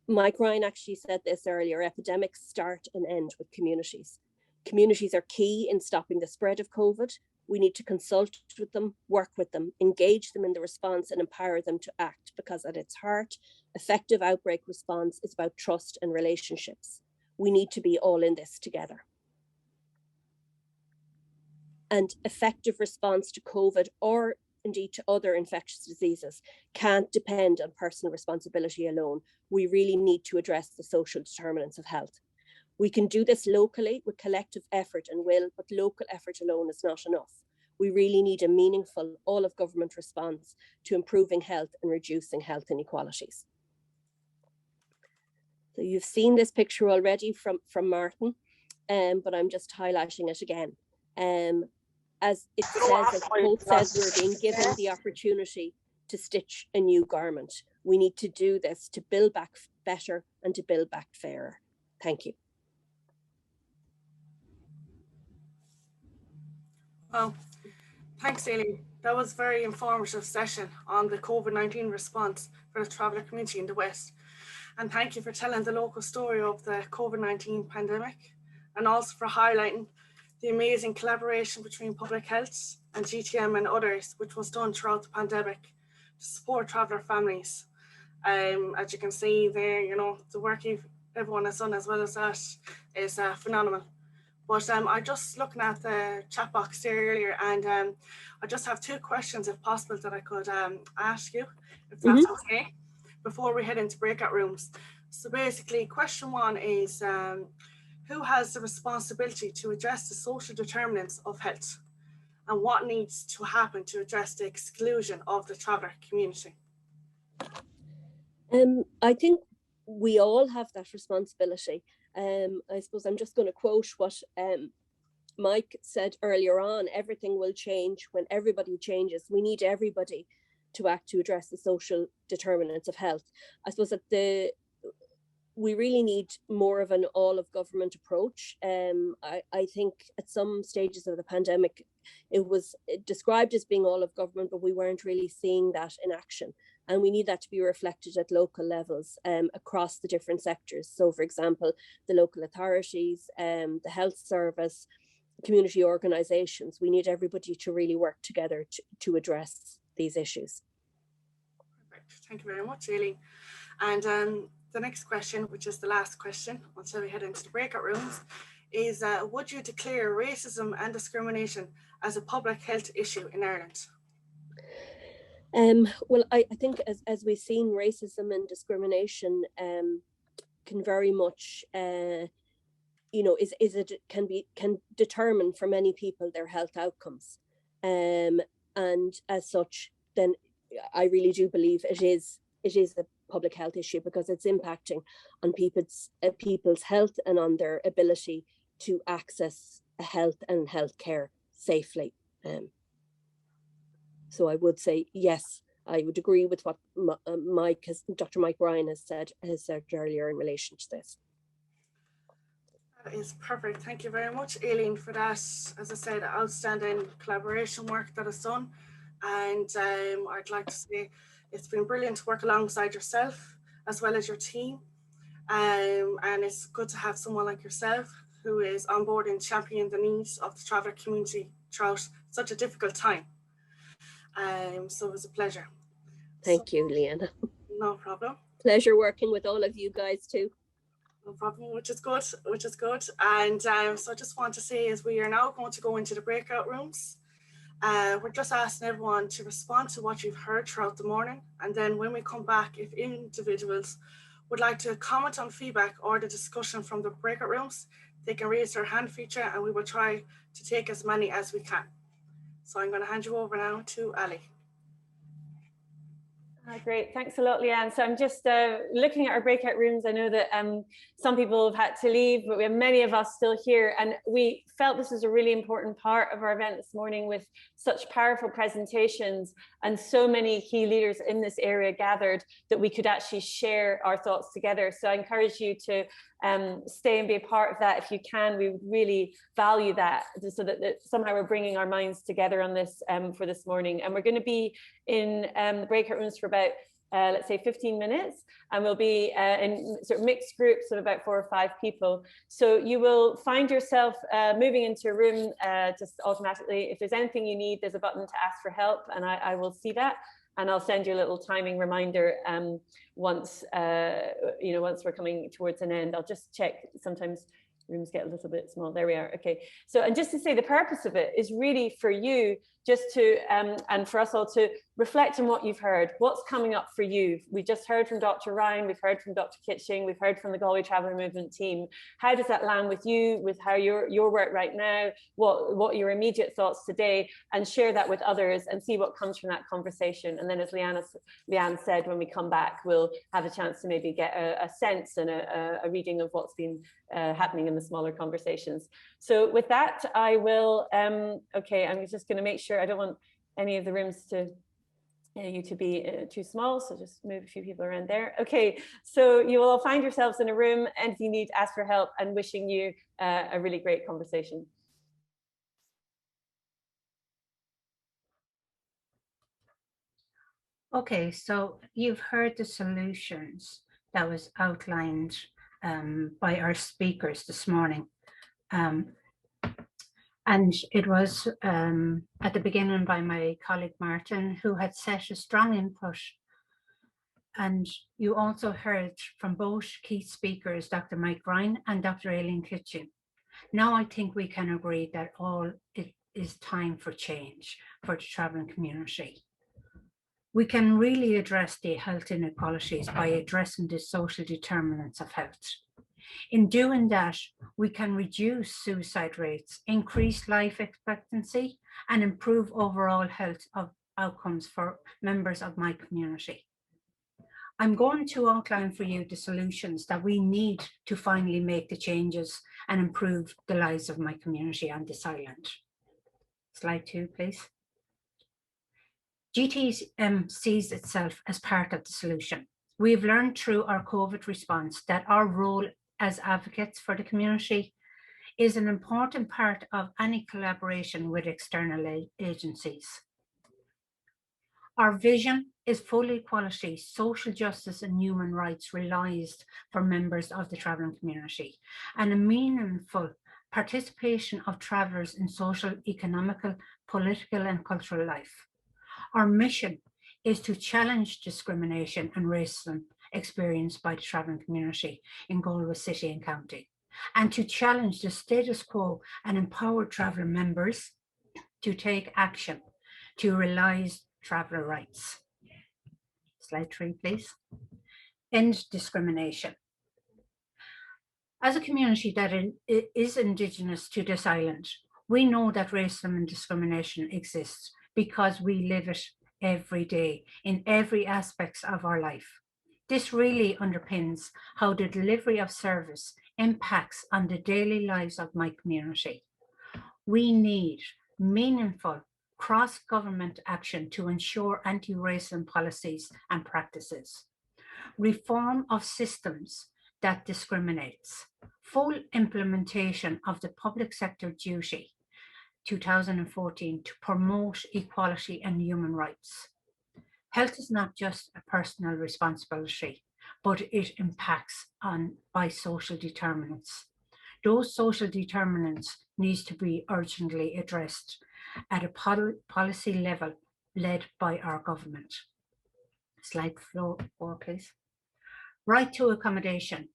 Mike Ryan actually said this earlier, epidemics start and end with communities. Communities are key in stopping the spread of COVID. We need to consult with them, work with them, engage them in the response and empower them to act, because at its heart, effective outbreak response is about trust and relationships. We need to be all in this together. And effective response to COVID, or indeed to other infectious diseases, can't depend on personal responsibility alone. We really need to address the social determinants of health. We can do this locally with collective effort and will, but local effort alone is not enough. We really need a meaningful all-of-government response to improving health and reducing health inequalities. So you've seen this picture already from Martin, but I'm just highlighting it again. As it says, as both says, we're being given the opportunity to stitch a new garment. We need to do this to build back better and to build back fairer. Thank you. Well, thanks, Aileen. That was a very informative session on the COVID-19 response for the traveller community in the West. And thank you for telling the local story of the COVID-19 pandemic, and also for highlighting the amazing collaboration between public health and GTM and others, which was done throughout the pandemic to support traveller families. As you can see there, you know, the work everyone has done as well as that is phenomenal. But I just looking at the chat box there earlier, and I just have 2 questions, if possible, that I could ask you, if that's okay, before we head into breakout rooms. So basically, question 1 is, who has the responsibility to address the social determinants of health, and what needs to happen to address the exclusion of the traveller community? I think we all have that responsibility. I suppose I'm just going to quote what Mike said earlier on: everything will change when everybody changes. We need everybody to act to address the social determinants of health. I suppose that we really need more of an all of government approach. I think at some stages of the pandemic, it was described as being all of government, but we weren't really seeing that in action. And we need that to be reflected at local levels across the different sectors. So for example, the local authorities, the health service, community organisations, we need everybody to really work together to address these issues. Perfect. Thank you very much, Aileen. And the next question, which is the last question until we head into the breakout rooms, is would you declare racism and discrimination as a public health issue in Ireland? Well, I think as we've seen, racism and discrimination can very much, you know, can determine for many people their health outcomes, and as such, then I really do believe it is a public health issue, because it's impacting on people's health and on their ability to access health and healthcare safely. So I would say yes, I would agree with what Dr. Mike Ryan has said earlier in relation to this. That is perfect. Thank you very much, Aileen, for that, as I said, outstanding collaboration work that is done. And I'd like to say it's been brilliant to work alongside yourself as well as your team. And it's good to have someone like yourself who is on board and championing the needs of the traveller community throughout such a difficult time. So it was a pleasure. Thank you, Leanna. No problem. Pleasure working with all of you guys too. No problem, which is good. And so I just want to say is we are now going to go into the breakout rooms. We're just asking everyone to respond to what you've heard throughout the morning. And then when we come back, if individuals would like to comment on feedback or the discussion from the breakout rooms, they can raise their hand feature and we will try to take as many as we can. So I'm going to hand you over now to Ali. Great, thanks a lot, Leanne. So I'm just looking at our breakout rooms. I know that some people have had to leave, but we have many of us still here. And we felt this was a really important part of our event this morning, with such powerful presentations and so many key leaders in this area gathered, that we could actually share our thoughts together. So I encourage you to stay and be a part of that if you can. We would really value that, so that somehow we're bringing our minds together on this for this morning. And we're going to be in the breakout rooms for about let's say 15 minutes, and we'll be in sort of mixed groups of about 4 or 5 people. So you will find yourself moving into a room just automatically. If there's anything you need, there's a button to ask for help, and I will see that. And I'll send you a little timing reminder once once we're coming towards an end. I'll just check. Sometimes rooms get a little bit small. There we are. Okay. So, and just to say, the purpose of it is really for you just to, and for us all to reflect on what you've heard, what's coming up for you. We just heard from Dr. Ryan, we've heard from Dr. Kitching, we've heard from the Galway Traveller Movement team. How does that land with you, with how your work right now, what your immediate thoughts today, and share that with others and see what comes from that conversation. And then, as Leanne said, when we come back, we'll have a chance to maybe get a sense and a reading of what's been happening in the smaller conversations. So with that, I will, okay, I'm just going to make sure I don't want any of the rooms to you to be too small, so just move a few people around there. Okay, so you will all find yourselves in a room, and if you need to ask for help, and wishing you a really great conversation. Okay, so you've heard the solutions that was outlined by our speakers this morning. And it was at the beginning by my colleague Martin, who had set a strong input. And you also heard from both key speakers, Dr. Mike Ryan and Dr. Aileen Kitching. Now I think we can agree that it is time for change for the travelling community. We can really address the health inequalities by addressing the social determinants of health. In doing that, we can reduce suicide rates, increase life expectancy, and improve overall health outcomes for members of my community. I'm going to outline for you the solutions that we need to finally make the changes and improve the lives of my community on this island. Slide 2, please. GT sees itself as part of the solution. We've learned through our COVID response that our role as advocates for the community is an important part of any collaboration with external agencies. Our vision is full equality, social justice and human rights realised for members of the travelling community, and a meaningful participation of travellers in social, economical, political and cultural life. Our mission is to challenge discrimination and racism experienced by the travelling community in Galway City and County, and to challenge the status quo and empower traveller members to take action to realise traveller rights. Slide 3, please. End discrimination. As a community that is Indigenous to this island, we know that racism and discrimination exists because we live it every day in every aspect of our life. This really underpins how the delivery of service impacts on the daily lives of my community. We need meaningful cross-government action to ensure anti-racism policies and practices, reform of systems that discriminates, full implementation of the public sector duty 2014 to promote equality and human rights. Health is not just a personal responsibility, but it impacts by social determinants. Those social determinants needs to be urgently addressed at a policy level led by our government. Slide 4, please. Right to accommodation.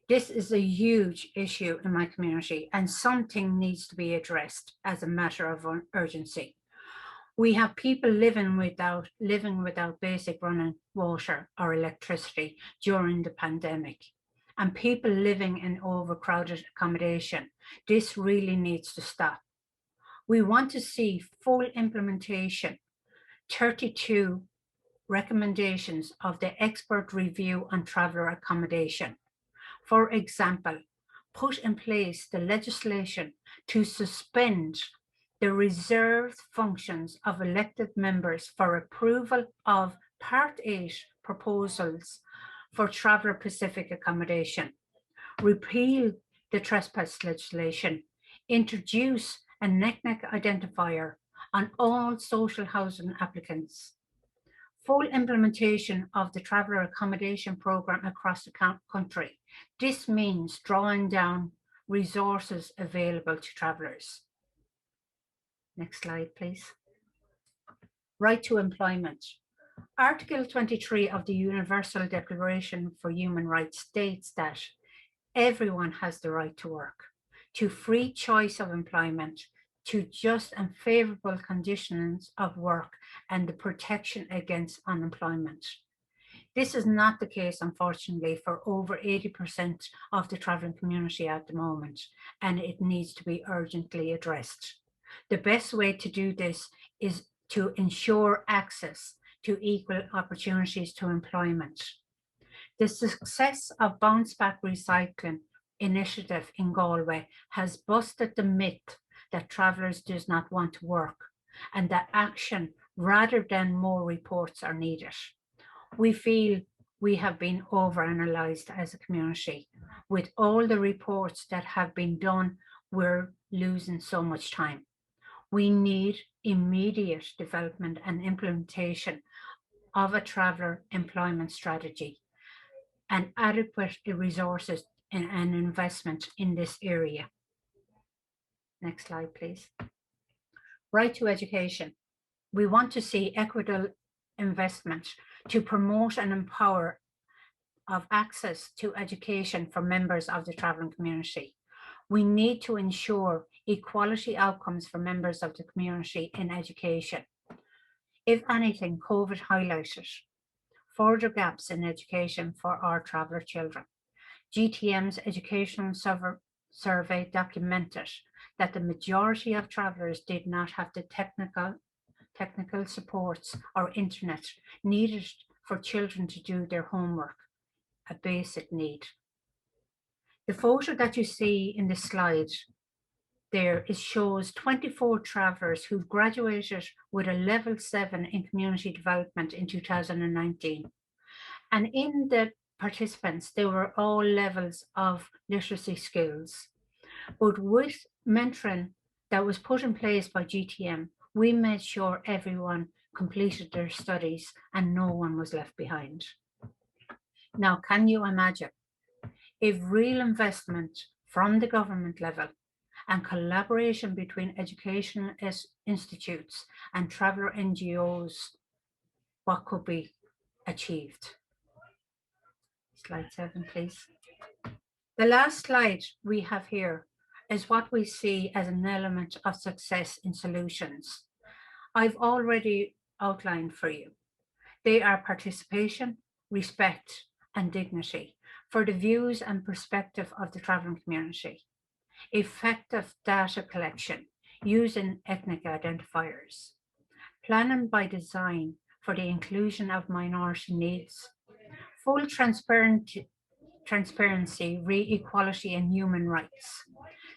This is a huge issue in my community and something needs to be addressed as a matter of urgency. We have people living without basic running water or electricity during the pandemic, and people living in overcrowded accommodation. This really needs to stop. We want to see full implementation, 32 recommendations of the expert review on traveller accommodation. For example, put in place the legislation to suspend the reserved functions of elected members for approval of Part 8 proposals for traveller-specific accommodation, repeal the trespass legislation, introduce a NECNEC identifier on all social housing applicants, full implementation of the traveller accommodation programme across the country. This means drawing down resources available to travellers. Next slide, please. Right to employment. Article 23 of the Universal Declaration for Human Rights states that everyone has the right to work, to free choice of employment, to just and favourable conditions of work, and the protection against unemployment. This is not the case, unfortunately, for over 80% of the travelling community at the moment, and it needs to be urgently addressed. The best way to do this is to ensure access to equal opportunities to employment. The success of Bounce Back Recycling initiative in Galway has busted the myth that travellers do not want to work and that action rather than more reports are needed. We feel we have been overanalyzed as a community. With all the reports that have been done, we're losing so much time. We need immediate development and implementation of a traveller employment strategy. and adequate resources and investment in this area. Next slide, please. Right to education. We want to see equitable investment to promote and empower of access to education for members of the travelling community. We need to ensure equality outcomes for members of the community in education. If anything, COVID highlighted further gaps in education for our traveller children. GTM's educational survey documented that the majority of travellers did not have the technical supports or internet needed for children to do their homework, a basic need. The photo that you see in the slide there shows 24 travellers who graduated with a level 7 in community development in 2019. And in the participants, they were all levels of literacy skills. But with mentoring that was put in place by GTM, we made sure everyone completed their studies and no one was left behind. Now, can you imagine if real investment from the government level and collaboration between educational institutes and traveller NGOs, what could be achieved? Slide 7, please. The last slide we have here is what we see as an element of success in solutions. I've already outlined for you. They are participation, respect, and dignity for the views and perspective of the travelling community. Effective data collection using ethnic identifiers. Planning by design for the inclusion of minority needs. Full transparency, equality and human rights.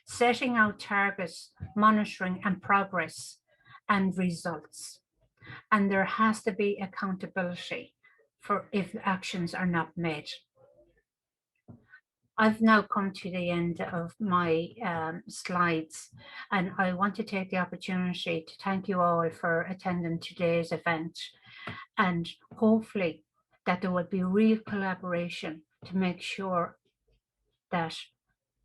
Setting out targets, monitoring and progress and results. And there has to be accountability for if actions are not made. I've now come to the end of my slides, and I want to take the opportunity to thank you all for attending today's event, and hopefully that there will be real collaboration to make sure that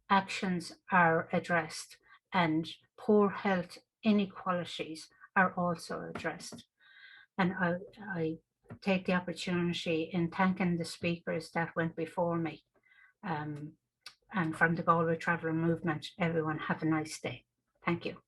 actions are addressed and poor health inequalities are also addressed. And I take the opportunity in thanking the speakers that went before me. And from the Galway Traveller Movement, everyone have a nice day. Thank you.